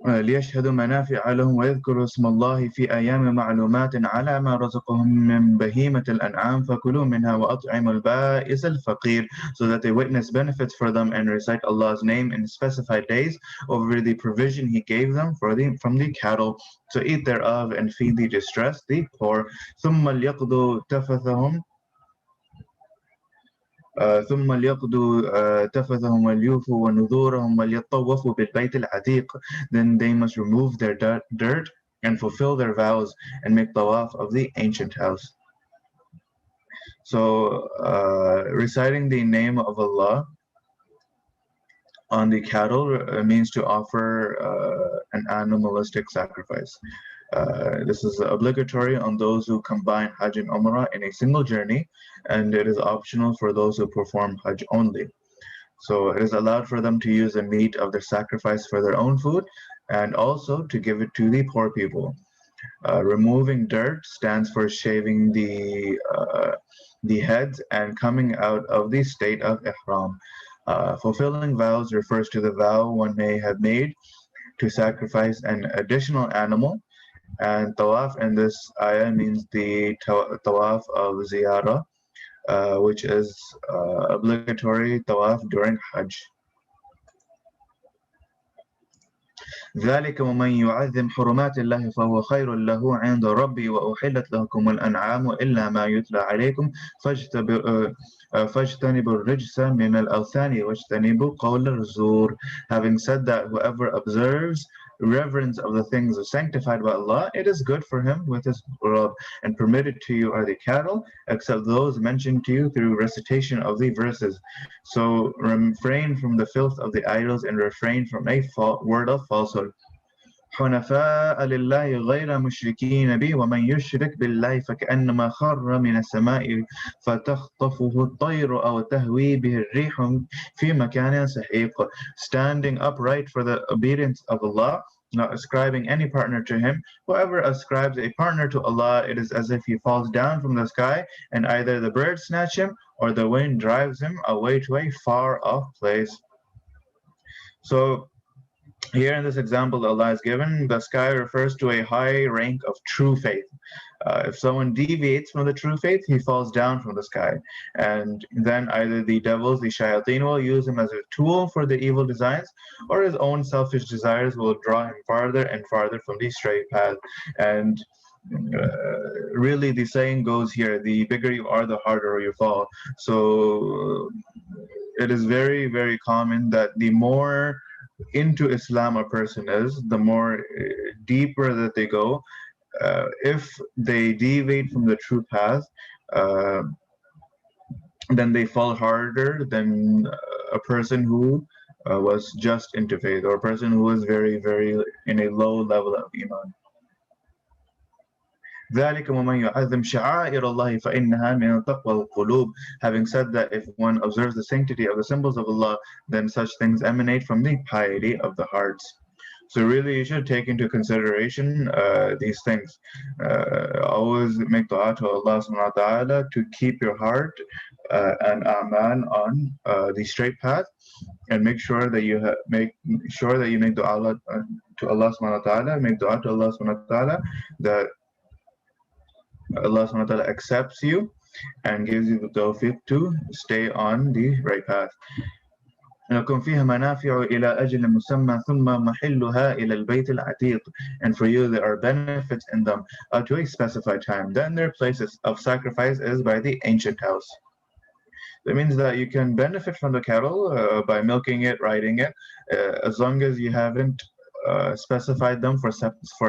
ليشهدوا منافع لهم ويذكروا اسم الله في أيام معلومات على ما رزقهم من بهيمة الأنعام فكلوا منها وأطعموا البائس الفقير, so that they witness benefits for them and recite Allah's name in specified days over the provision He gave them from the cattle. So eat thereof and feed the distressed, the poor. ثم ليقضوا تفثهم ثم ليقضوا تفثهم وليوفوا ونذورهم وليطوفوا بالبيت العتيق. Then they must remove their dirt and fulfill their vows and make tawaf of the ancient house. So reciting the name of Allah on the cattle means to offer an animalistic sacrifice. This is obligatory on those who combine Hajj and Umrah in a single journey, and it is optional for those who perform Hajj only. So it is allowed for them to use the meat of their sacrifice for their own food and also to give it to the poor people. Removing dirt stands for shaving the heads and coming out of the state of ihram. Fulfilling vows refers to the vow one may have made to sacrifice an additional animal, and tawaf in this ayah means the tawaf of ziyarah, which is obligatory tawaf during Hajj. ذلك ومن يعظم حرمات الله فهو خير له عند ربي وأحلت لكم الأنعام إلا ما يتلى عليكم فاجتنبوا الرجس من الأوثان واجتنبوا قول الزور. Having said that, whoever observes reverence of the things sanctified by Allah, it is good for him with his Rabb, and permitted to you are the cattle, except those mentioned to you through recitation of the verses. So refrain from the filth of the idols and refrain from a word of falsehood. حنفاء لله غير مشركين به ومن يشرك بالله فكأنما خر من السماء فتخطفه الطير أو تهوي به الريح في مكان سحيق. Standing upright for the obedience of Allah, not ascribing any partner to him. Whoever ascribes a partner to Allah, it is as if he falls down from the sky and either the birds snatch him or the wind drives him away to a far off place. So here in this example Allah is given, the sky refers to a high rank of true faith. If someone deviates from the true faith, he falls down from the sky. And then either the devils, the shayateen, will use him as a tool for the evil designs, or his own selfish desires will draw him farther and farther from the straight path. And really the saying goes here, the bigger you are, the harder you fall. So it is very, very common that the more into Islam a person is, the more deeper that they go. If they deviate from the true path, then they fall harder than a person who was just into faith, or a person who was very, very in a low level of iman. ذلك ومن يعظم شعائر الله فإنها من تقوى القلوب. Having said that, if one observes the sanctity of the symbols of Allah, then such things emanate from the piety of the hearts. So really you should take into consideration these things. Always make dua to Allah subhanahu wa ta'ala to keep your heart and aman on the straight path, and make sure that you make dua to Allah subhanahu wa ta'ala, make dua to Allah subhanahu wa ta'ala that Allah subhanahu wa ta'ala accepts you and gives you the tawfiq to stay on the right path. لكم فيها منافع إلى أجل مسمى ثم محلها إلى البيت العتيق. And for you there are benefits in them to a specified time. Then their places of sacrifice is by the ancient house. That means that you can benefit from the cattle by milking it, riding it, as long as you haven't specified them for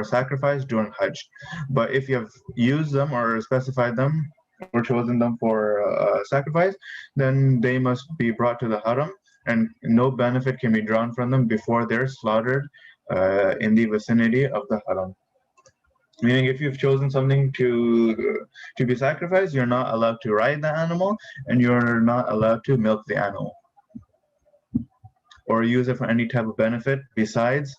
sacrifice during Hajj. But if you have used them or specified them or chosen them for sacrifice, then they must be brought to the haram, and no benefit can be drawn from them before they're slaughtered in the vicinity of the haram. Meaning, if you've chosen something to be sacrificed, you're not allowed to ride the animal, and you're not allowed to milk the animal or use it for any type of benefit besides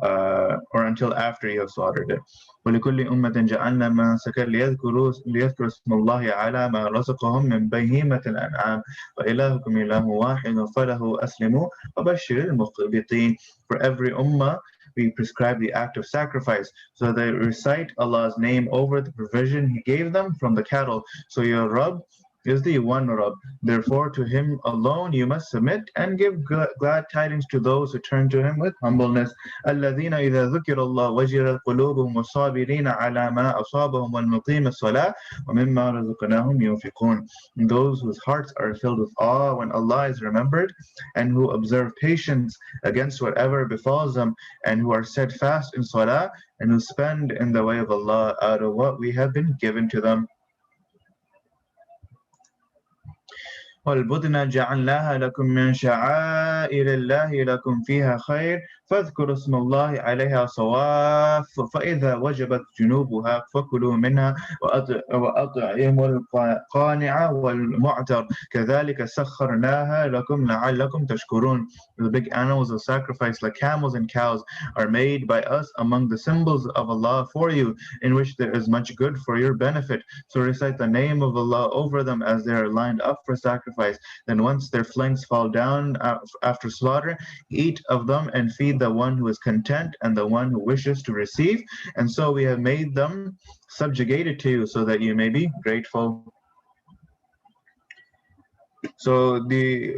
or until after you have slaughtered it. ولكل أمة جعلنا منسكا ليذكروا اسم الله على ما رزقهم من بهيمة الأنعام وإلهكم إله واحد فله أسلموا وبشر المخبتين. For every ummah we prescribe the act of sacrifice, so they recite Allah's name over the provision He gave them from the cattle. So your Rabb is the one Rabb. Therefore, to Him alone you must submit and give glad tidings to those who turn to Him with humbleness. الذين إذا ذكر الله وجلت قلوبهم والصابرين على ما أصابهم والمقيم الصلاة ومما رزقناهم ينفقون. Those whose hearts are filled with awe when Allah is remembered, and who observe patience against whatever befalls them, and who are steadfast in salah, and who spend in the way of Allah out of what we have been given to them. والبدن جعلناها لكم من شعائر الله لكم فيها خير فاذكروا اسم الله عليها صواف فإذا وجبت جنوبها فكلوا منها وأطعموا القانع والمعتر كذلك سخرناها لكم لعلكم تشكرون. The big animals of sacrifice like camels and cows are made by us among the symbols of Allah for you, in which there is much good for your benefit. So recite the name of Allah over them as they are lined up for sacrifice. Then once their flanks fall down after slaughter, eat of them and feed the one who is content and the one who wishes to receive. And so we have made them subjugated to you so that you may be grateful. So the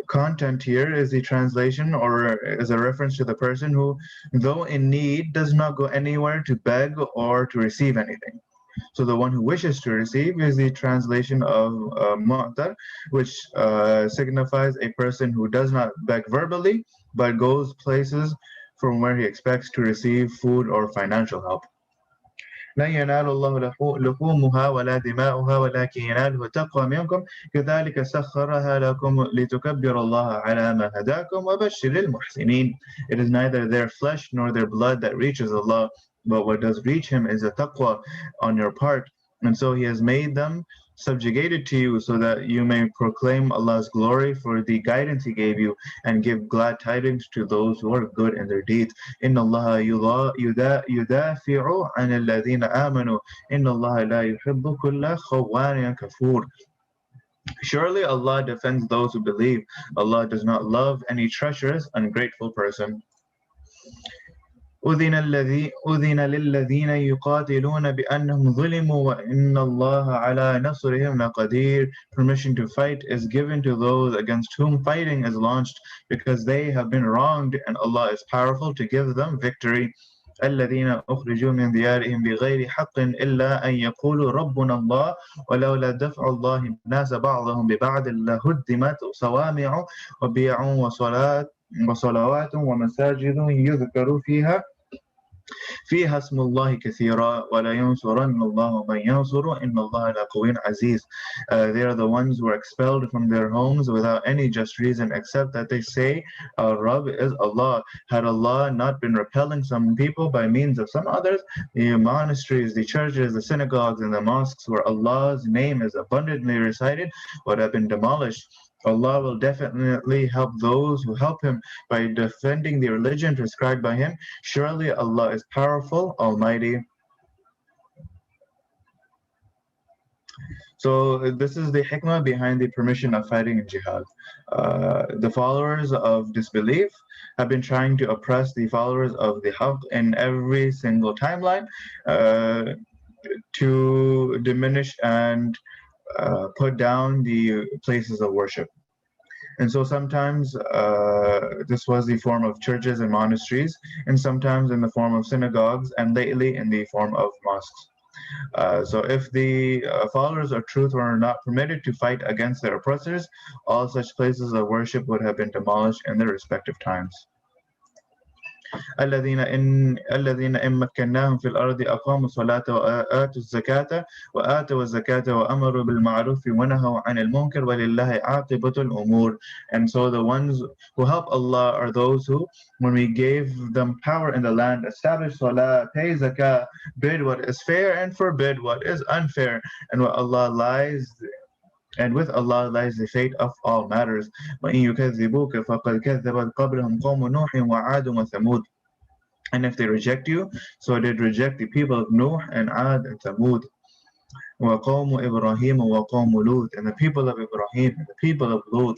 content here is the translation, or is a reference to the person who, though in need, does not go anywhere to beg or to receive anything. So the one who wishes to receive is the translation of mu'tar, which signifies a person who does not beg verbally, but goes places from where he expects to receive food or financial help. لن ينال الله لحومها ولا دماؤها ولكن يناله التقوى منكم كذلك سخرها لكم لتكبروا الله على ما هداكم وبشر المحسنين. It is neither their flesh nor their blood that reaches Allah, but what does reach Him is a taqwa on your part. And so He has made them subjugated to you so that you may proclaim Allah's glory for the guidance He gave you and give glad tidings to those who are good in their deeds. إِنَّ اللَّهَ يُدَافِعُ عَنِ الَّذِينَ آمَنُوا إِنَّ اللَّهَ لَا يُحِبُّ كُلَّ خَوَّانٍ كَفُورٍ. Surely Allah defends those who believe. Allah does not love any treacherous, ungrateful person. أذن للذين يقاتلون بأنهم ظلموا وإن الله على نصرهم لقدير. Permission to fight is given to those against whom fighting is launched because they have been wronged, and Allah is powerful to give them victory. الذين أخرجوا من ديارهم بغير حق إلا أن يقولوا ربنا الله ولولا دفع الله الناس بعضهم ببعض لهدمت صوامع وبيع وصلوات ومساجد يذكر فيها اسم الله كثيرا ولا ينصرن الله من ينصر إن الله لقوي عزيز. They are the ones who are expelled from their homes without any just reason except that they say our Rabb is Allah. Had Allah not been repelling some people by means of some others, the monasteries, the churches, the synagogues, and the mosques where Allah's name is abundantly recited would have been demolished. Allah will definitely help those who help Him by defending the religion prescribed by Him. Surely Allah is powerful, almighty. So this is the hikmah behind the permission of fighting in jihad. The followers of disbelief have been trying to oppress the followers of the haqq in every single timeline to diminish and put down the places of worship. And so sometimes this was the form of churches and monasteries, and sometimes in the form of synagogues, and lately in the form of mosques. So if the followers of truth were not permitted to fight against their oppressors, all such places of worship would have been demolished in their respective times. الذين إن مكناهم في الأرض أقاموا الصلاة وآتوا الزكاة وأمروا بالمعروف ونهوا عن المنكر ولله عاقبة الأمور. And so the ones who help Allah are those who, when we gave them power in the land, establish salah, pay zakah, bid what is fair and forbid what is unfair, and what Allah lies. And with Allah lies the fate of all matters. وَإِن يُكَذِّبُوكَ فَقَدْ كَذَّبَتْ قَبْلَهُمْ قَوْمُ نُوحٍ وَعَادٌ وَثَمُودَ. And if they reject you, so did reject the people of Nuh and Ad and Thamud. وَقَوْمُ إِبْرَاهِيمَ وَقَوْمُ لُوط. And the people of Ibrahim and the people of Lut.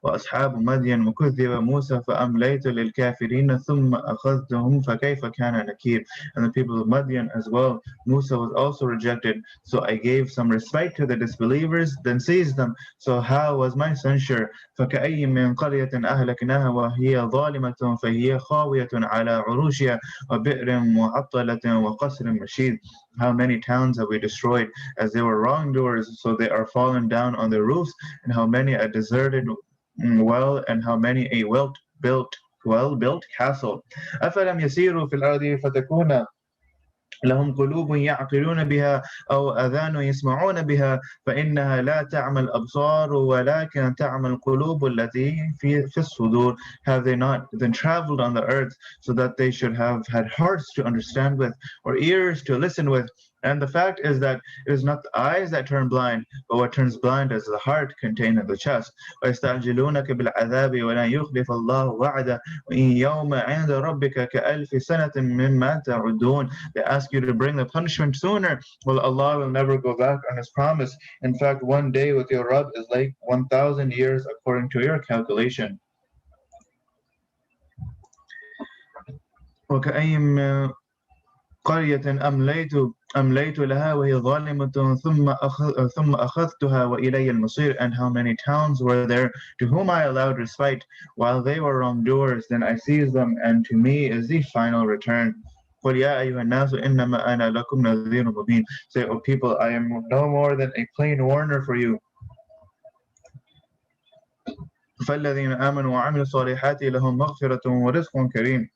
وأصحاب مدين وكذب موسى فأمليت للكافرين ثم أخذتهم فكيف كان نكير. And the people of Madian as well, Musa was also rejected, so I gave some respite to the disbelievers, then seized them. So how was my censure? فكأي من قرية أهلكناها وهي ظالمة فهي خاوية على عروشها وبئر معطلة وقصر مشيد. How many towns have we destroyed as they were wrongdoers, so they are fallen down on their roofs, and how many a deserted well, and how many a well-built castle. أفلم يسيروا في الأرض فتكون لهم قلوب يعقلون بها أو آذان يسمعون بها فإنها لا تعمى الأبصار ولكن تعمى القلوب التي في الصدور. Have they not then traveled on the earth so that they should have had hearts to understand with or ears to listen with? And the fact is that it is not the eyes that turn blind, but what turns blind is the heart contained in the chest. ويستعجلونك بالعذاب ولا يخلف الله وعده وإن يوم عند ربك كألف سنة مما تعدون. They ask you to bring the punishment sooner. Well, Allah will never go back on His promise. In fact, one day with your Rabb is like 1,000 years according to your calculation. وكأي من قرية أمليت لها وهي ظالمة ثم أخذتها وإلي المصير. And how many towns were there to whom I allowed respite while they were wrongdoers, then I seized them, and to me is the final return. قل يا أيها الناس إنما أنا لكم نذير مبين. Say, O people, I am no more than a plain warner for you. فالذين آمنوا وعملوا الصالحات لهم مغفرة ورزق كريم.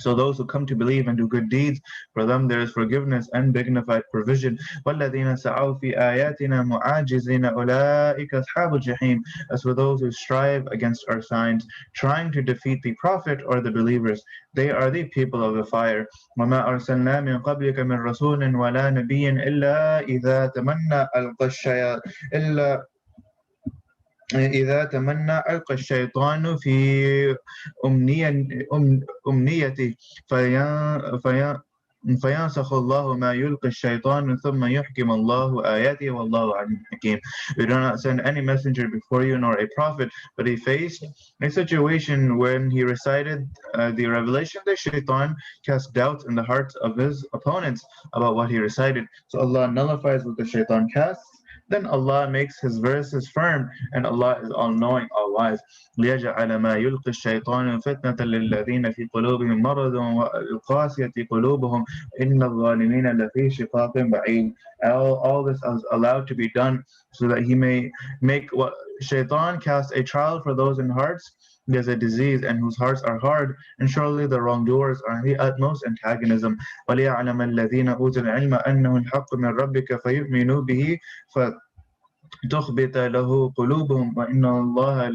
So those who come to believe and do good deeds, for them there is forgiveness and dignified provision. وَالَّذِينَ سَعَوْا فِي آيَاتِنَا مُعَاجِزِينَ أُولَٰئِكَ أَصْحَابُ الْجَحِيمِ. As for those who strive against our signs, trying to defeat the Prophet or the believers, they are the people of the fire. وَمَا أَرْسَلْنَا مِن قَبْلِكَ مِن رَّسُولٍ وَلَا نَبِيٍّ إذا تمنى ألقى الشيطان في أمنيته فينسخ الله ما يلقي الشيطان ثم يحكم الله آياته والله عليم حكيم. We do not send any messenger before you nor a prophet, but he faced a situation when he recited the revelation. The shaitan cast doubts in the hearts of his opponents about what he recited. So Allah nullifies what the shaitan casts. Then Allah makes His verses firm, and Allah is all-knowing, all-wise. لِيَجْعَلَ مَا يُلْقِي الشَّيْطَانُ فِتْنَةً لِلَّذِينَ فِي قُلُوبِهِم مَرَضٌ وَالْقَاسِيَةِ قُلُوبُهُم إِنَّ الظَّالِمِينَ لَفِي شِقَاقٍ بَعِيدٍ. All this is allowed to be done so that He may make what Shaitan casts a trial for those in hearts. There's a disease and whose hearts are hard, and surely the wrongdoers are in the utmost antagonism. وَلِيَعْلَمَ الَّذِينَ أُوتُوا الْعِلْمَ أَنَّهُ الْحَقُّ مِنْ رَبِّكَ فَيُؤْمِنُوا بِهِ تخبت له قلوبهم وإن الله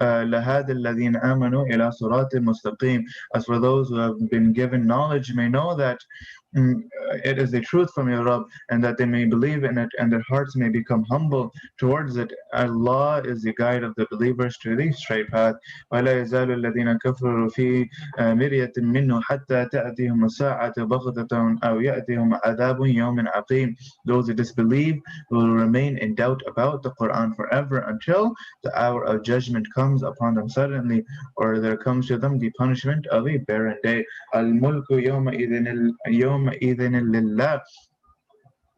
لهادي الذين آمنوا إلى صراط مستقيم. As for those who have been given knowledge may know that it is the truth from your Rabb, and that they may believe in it and their hearts may become humble towards it. Allah is the guide of the believers to the straight path. ولا يزال الذين كفروا في مرية منه حتى تأتيهم الساعة بغتة أو يأتيهم عذاب يوم عقيم. Those who disbelieve will remain in doubt about the Quran forever until the hour of judgment comes upon them suddenly, or there comes to them the punishment of a barren day. الملك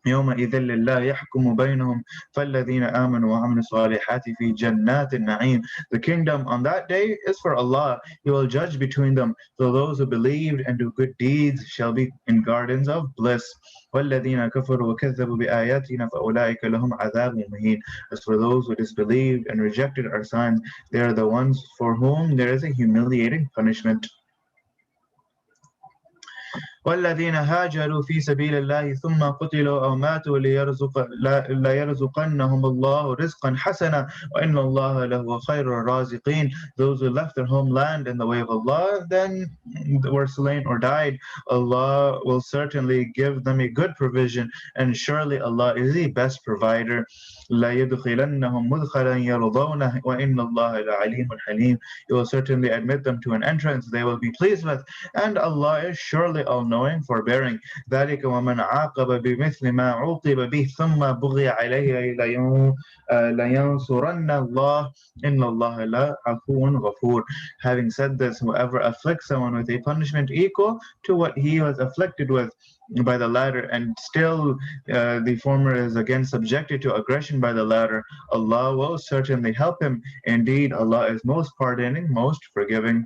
يومئذ لله يحكم بينهم فالذين آمنوا وعملوا الصالحات في جنات النعيم. The kingdom on that day is for Allah. He will judge between them. So those who believed and do good deeds shall be in gardens of bliss. والذين كفروا وكذبوا بآياتنا فأولئك لهم عذاب مهين. As for those who disbelieved and rejected our signs, they are the ones for whom there is a humiliating punishment. والذين هاجروا في سبيل الله ثم قتلوا أو ماتوا ليرزقنهم الله رزقا حسنا وإن الله لهو خير الرازقين. Those who left their homeland in the way of Allah, then were slain or died, Allah will certainly give them a good provision, and surely Allah is the best provider. لا يدخلنهم مدخلا يرضونه وإن الله لعليم حليم. He will certainly admit them to an entrance they will be pleased with, and Allah is surely all-knowing, all-knowing, forbearing. ذلك ومن عاقب بمثل ما عوقب به ثم بغي عليه لينصرن الله إن الله لعفو غفور. Having said this, whoever afflicts someone with a punishment equal to what he was afflicted with by the latter, and still the former is again subjected to aggression by the latter, Allah will certainly help him. Indeed, Allah is most pardoning, most forgiving.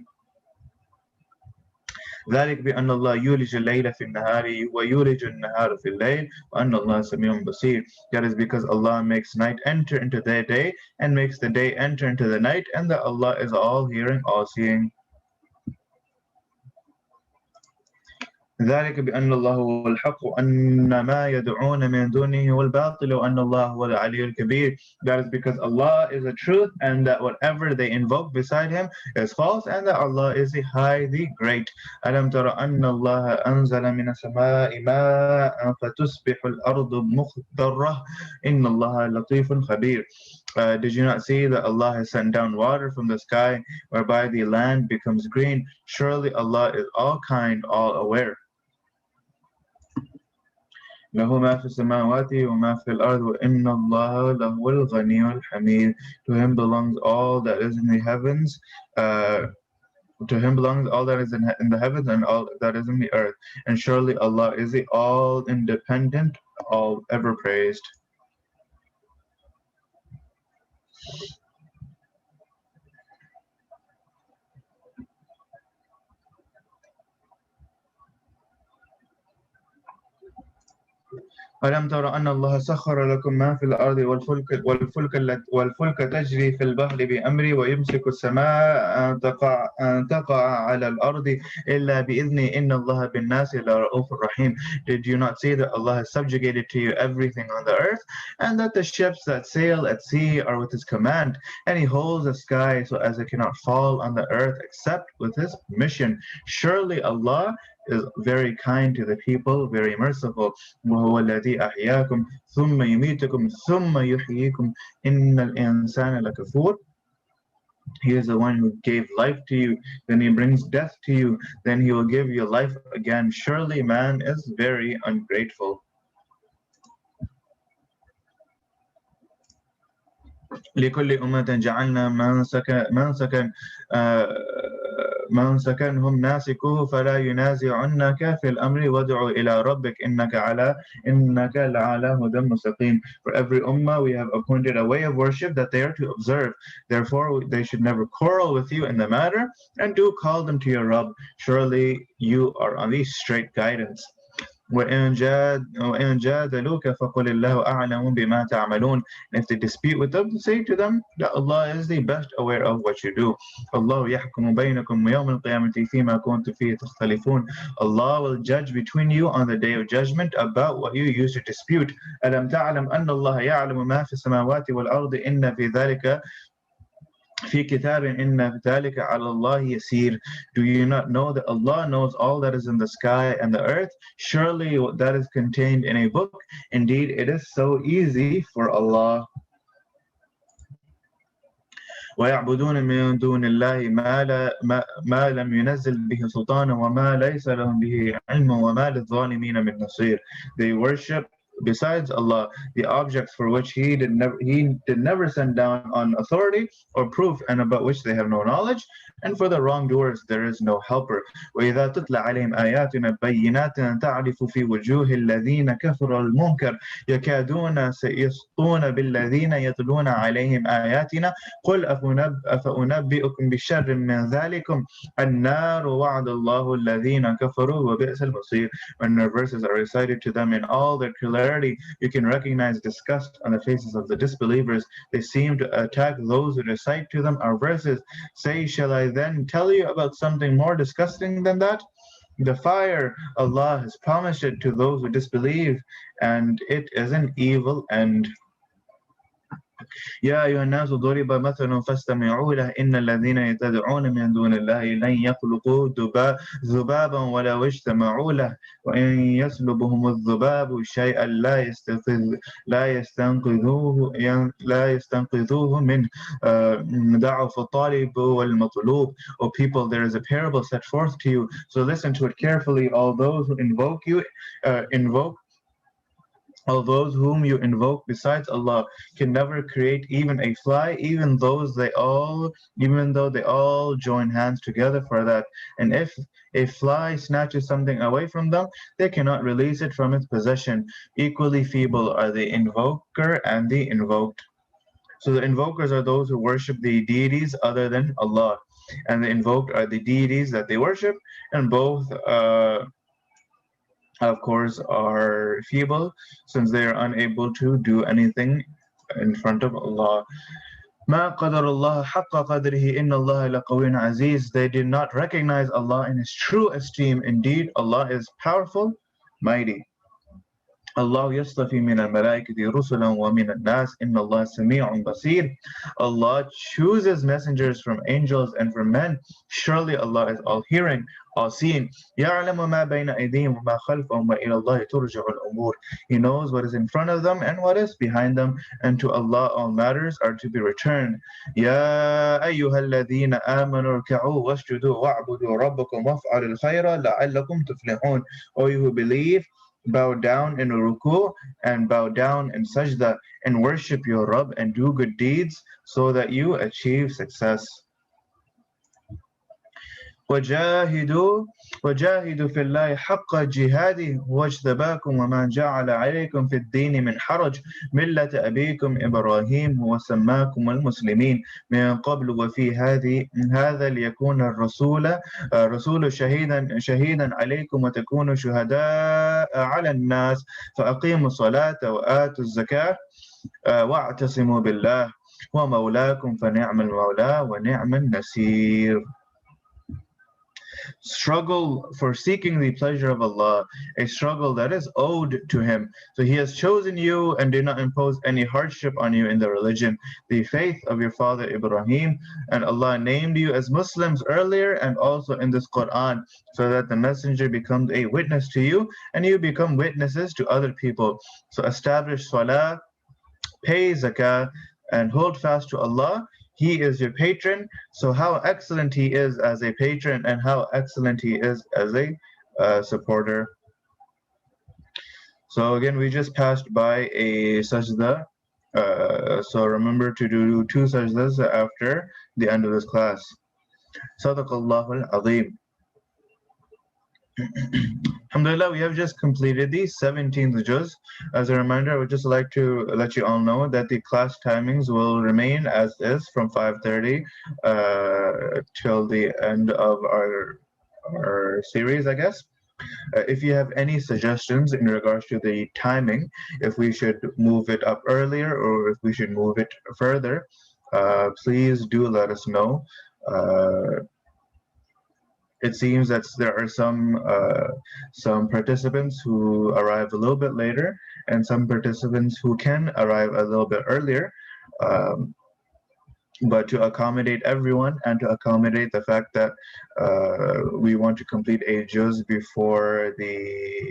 ذلك بأن الله يولج الليل في النهار ويولج النهار في الليل وأن الله سميع بصير. That is because Allah makes night enter into the day and makes the day enter into the night, and that Allah is all hearing, all seeing. ذلك بأن الله هو الحق وأن ما يدعون من دونه هو الباطل وأن الله هو العلي الكبير. That is because Allah is the truth and that whatever they invoke beside Him is false, and that Allah is the high, the great. ألم تر أن الله أنزل من السماء ماء فتصبح الأرض مخضرة إن الله لطيف خبير. Did you not see that Allah has sent down water from the sky whereby the land becomes green? Surely Allah is all kind, all aware. له ما في السماوات وما في الأرض وإن الله لهو الغني الحميد. To him belongs all that is in the heavens. To him belongs all that is in the heavens and all that is in the earth. And surely Allah is the all independent, all ever praised. ألم تر أن الله سخر لكم ما في الأرض والفلك تجري في البحر بأمره ويمسك السماء أن تقع على الأرض إلا بإذنه إن الله بالناس لرؤوف رحيم. Did you not see that Allah has subjugated to you everything on the earth, and that the ships that sail at sea are with His command, and He holds the sky so as it cannot fall on the earth except with His permission? Surely Allah is very kind to the people, very merciful. وهو الذي أحياكم ثم يميتكم ثم يحييكم إن الإنسان لكفور. He is the one who gave life to you, then He brings death to you, then He will give you life again. Surely man is very ungrateful. لكل أمة جعلنا منسكا هم ناسكوه فلا ينازعنك في الأمر وادع إلى ربك إنك لعلى هدى مستقيم. For every ummah we have appointed a way of worship that they are to observe. Therefore they should never quarrel with you in the matter, and do call them to your Rabb. Surely you are on the straight guidance. وإن جادلوك فقل الله أعلم بما تعملون. And if they dispute with them, say to them that Allah is the best aware of what you do. الله يحكم بينكم يوم القيامة فيما كنتم فيه تختلفون. Allah will judge between you on the day of judgment about what you used to dispute. ألم تعلم أن الله يعلم ما في السماوات والأرض إن في ذلك في كتاب إن ذلك على الله يسير. Do you not know that Allah knows all that is in the sky and the earth? Surely that is contained in a book. Indeed, it is so easy for Allah. ويعبدون من دون الله ما لم ينزل به سلطانا وما ليس لهم به علم وما للظالمين من نصير. They worship besides Allah the objects for which He did never send down on authority or proof, and about which they have no knowledge, and for the wrongdoers there is no helper. وإذا تتلى عليهم آياتنا بينات تعرف في وجوه الذين كفروا المنكر يكادون يسطون بالذين يتلون عليهم آياتنا قل أفأنبئكم بشر من ذلكم النار وعد الله الذين كفروا وبئس المصير. When our verses are recited to them in all their clarity, you can recognize disgust on the faces of the disbelievers. They seem to attack those who recite to them our verses. Say, shall I then tell you about something more disgusting than that? The fire, Allah has promised it to those who disbelieve, and it is an evil end. يا أيها الناس ضرب مثل فاستمعوا له إن الذين يتدعون من دون الله لن يخلقوا ذبابا ولو اجتمعوا له وإن يسلبهم الذباب شيئا لا يستنقذوه منه ضعف الطالب والمطلوب. O people, there is a parable set forth to you, so listen to it carefully. All those who invoke all those whom you invoke besides Allah can never create even a fly, even though they all join hands together for that. And if a fly snatches something away from them, they cannot release it from its possession. Equally feeble are the invoker and the invoked. So the invokers are those who worship the deities other than Allah, and the invoked are the deities that they worship, and both of course, are feeble since they are unable to do anything in front of Allah. ما قدر الله حق قدره إن الله لقوي عزيز. They did not recognize Allah in His true esteem. Indeed, Allah is powerful, mighty. الله يصطفي من الملائكة رسلا ومن الناس إن الله سميع بصير. Allah chooses messengers from angels and from men. Surely Allah is all hearing, all seeing. يعلم ما بين أيديهم وما خلفهم وإلى الله ترجع الأمور. He knows what is in front of them and what is behind them, and to Allah all matters are to be returned. يا أيها الذين آمنوا اركعوا واسجدوا واعبدوا ربكم وافعلوا الخير لعلكم تفلحون. O you who believe, bow down in ruku and bow down in sajda and worship your Rabb and do good deeds so that you achieve success. وجاهدوا في الله حق جهاده واجتباكم وما جعل عليكم في الدين من حرج ملة أبيكم إبراهيم وسماكم المسلمين من قبل وفي هذا ليكون رسول شهيدا عليكم وتكونوا شهداء على الناس فأقيموا الصلاة وآتوا الزكاة واعتصموا بالله ومولاكم فنعم المولى ونعم النصير. Struggle for seeking the pleasure of Allah, a struggle that is owed to Him. So He has chosen you and did not impose any hardship on you in the religion, the faith of your father Ibrahim, and Allah named you as Muslims earlier and also in this Quran, so that the messenger becomes a witness to you and you become witnesses to other people. So establish salah, pay zakah, and hold fast to Allah. He is your patron, so how excellent He is as a patron and how excellent He is as a supporter. So again, we just passed by a sajda. So remember to do 2 sajdas after the end of this class. Sadaqallahu al-Azim. Alhamdulillah, we have just completed the 17th juz. As a reminder, I would just like to let you all know that the class timings will remain as is from 5:30 till the end of our series, I guess. If you have any suggestions in regards to the timing, if we should move it up earlier or if we should move it further, please do let us know. It seems that there are some participants who arrive a little bit later and some participants who can arrive a little bit earlier. But to accommodate everyone and to accommodate the fact that we want to complete a juz before the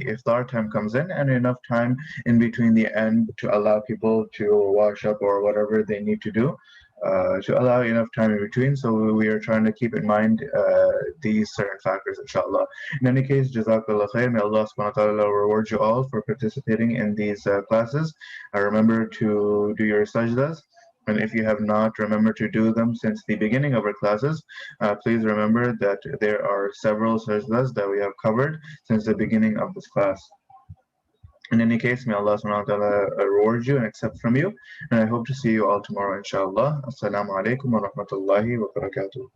iftar time comes in and enough time in between the end to allow people to wash up or whatever they need to do, to allow enough time in between. So we are trying to keep in mind these certain factors, inshallah. In any case, jazakallah khair. May Allah subhanahu wa ta'ala reward you all for participating in these classes. Remember to do your sajdas. And if you have not, remember to do them since the beginning of our classes. Please remember that there are several sajdas that we have covered since the beginning of this class. In any case, may Allah subhanahu wa ta'ala reward you and accept from you. And I hope to see you all tomorrow, inshallah. Assalamu alaikum wa rahmatullahi wa barakatuh.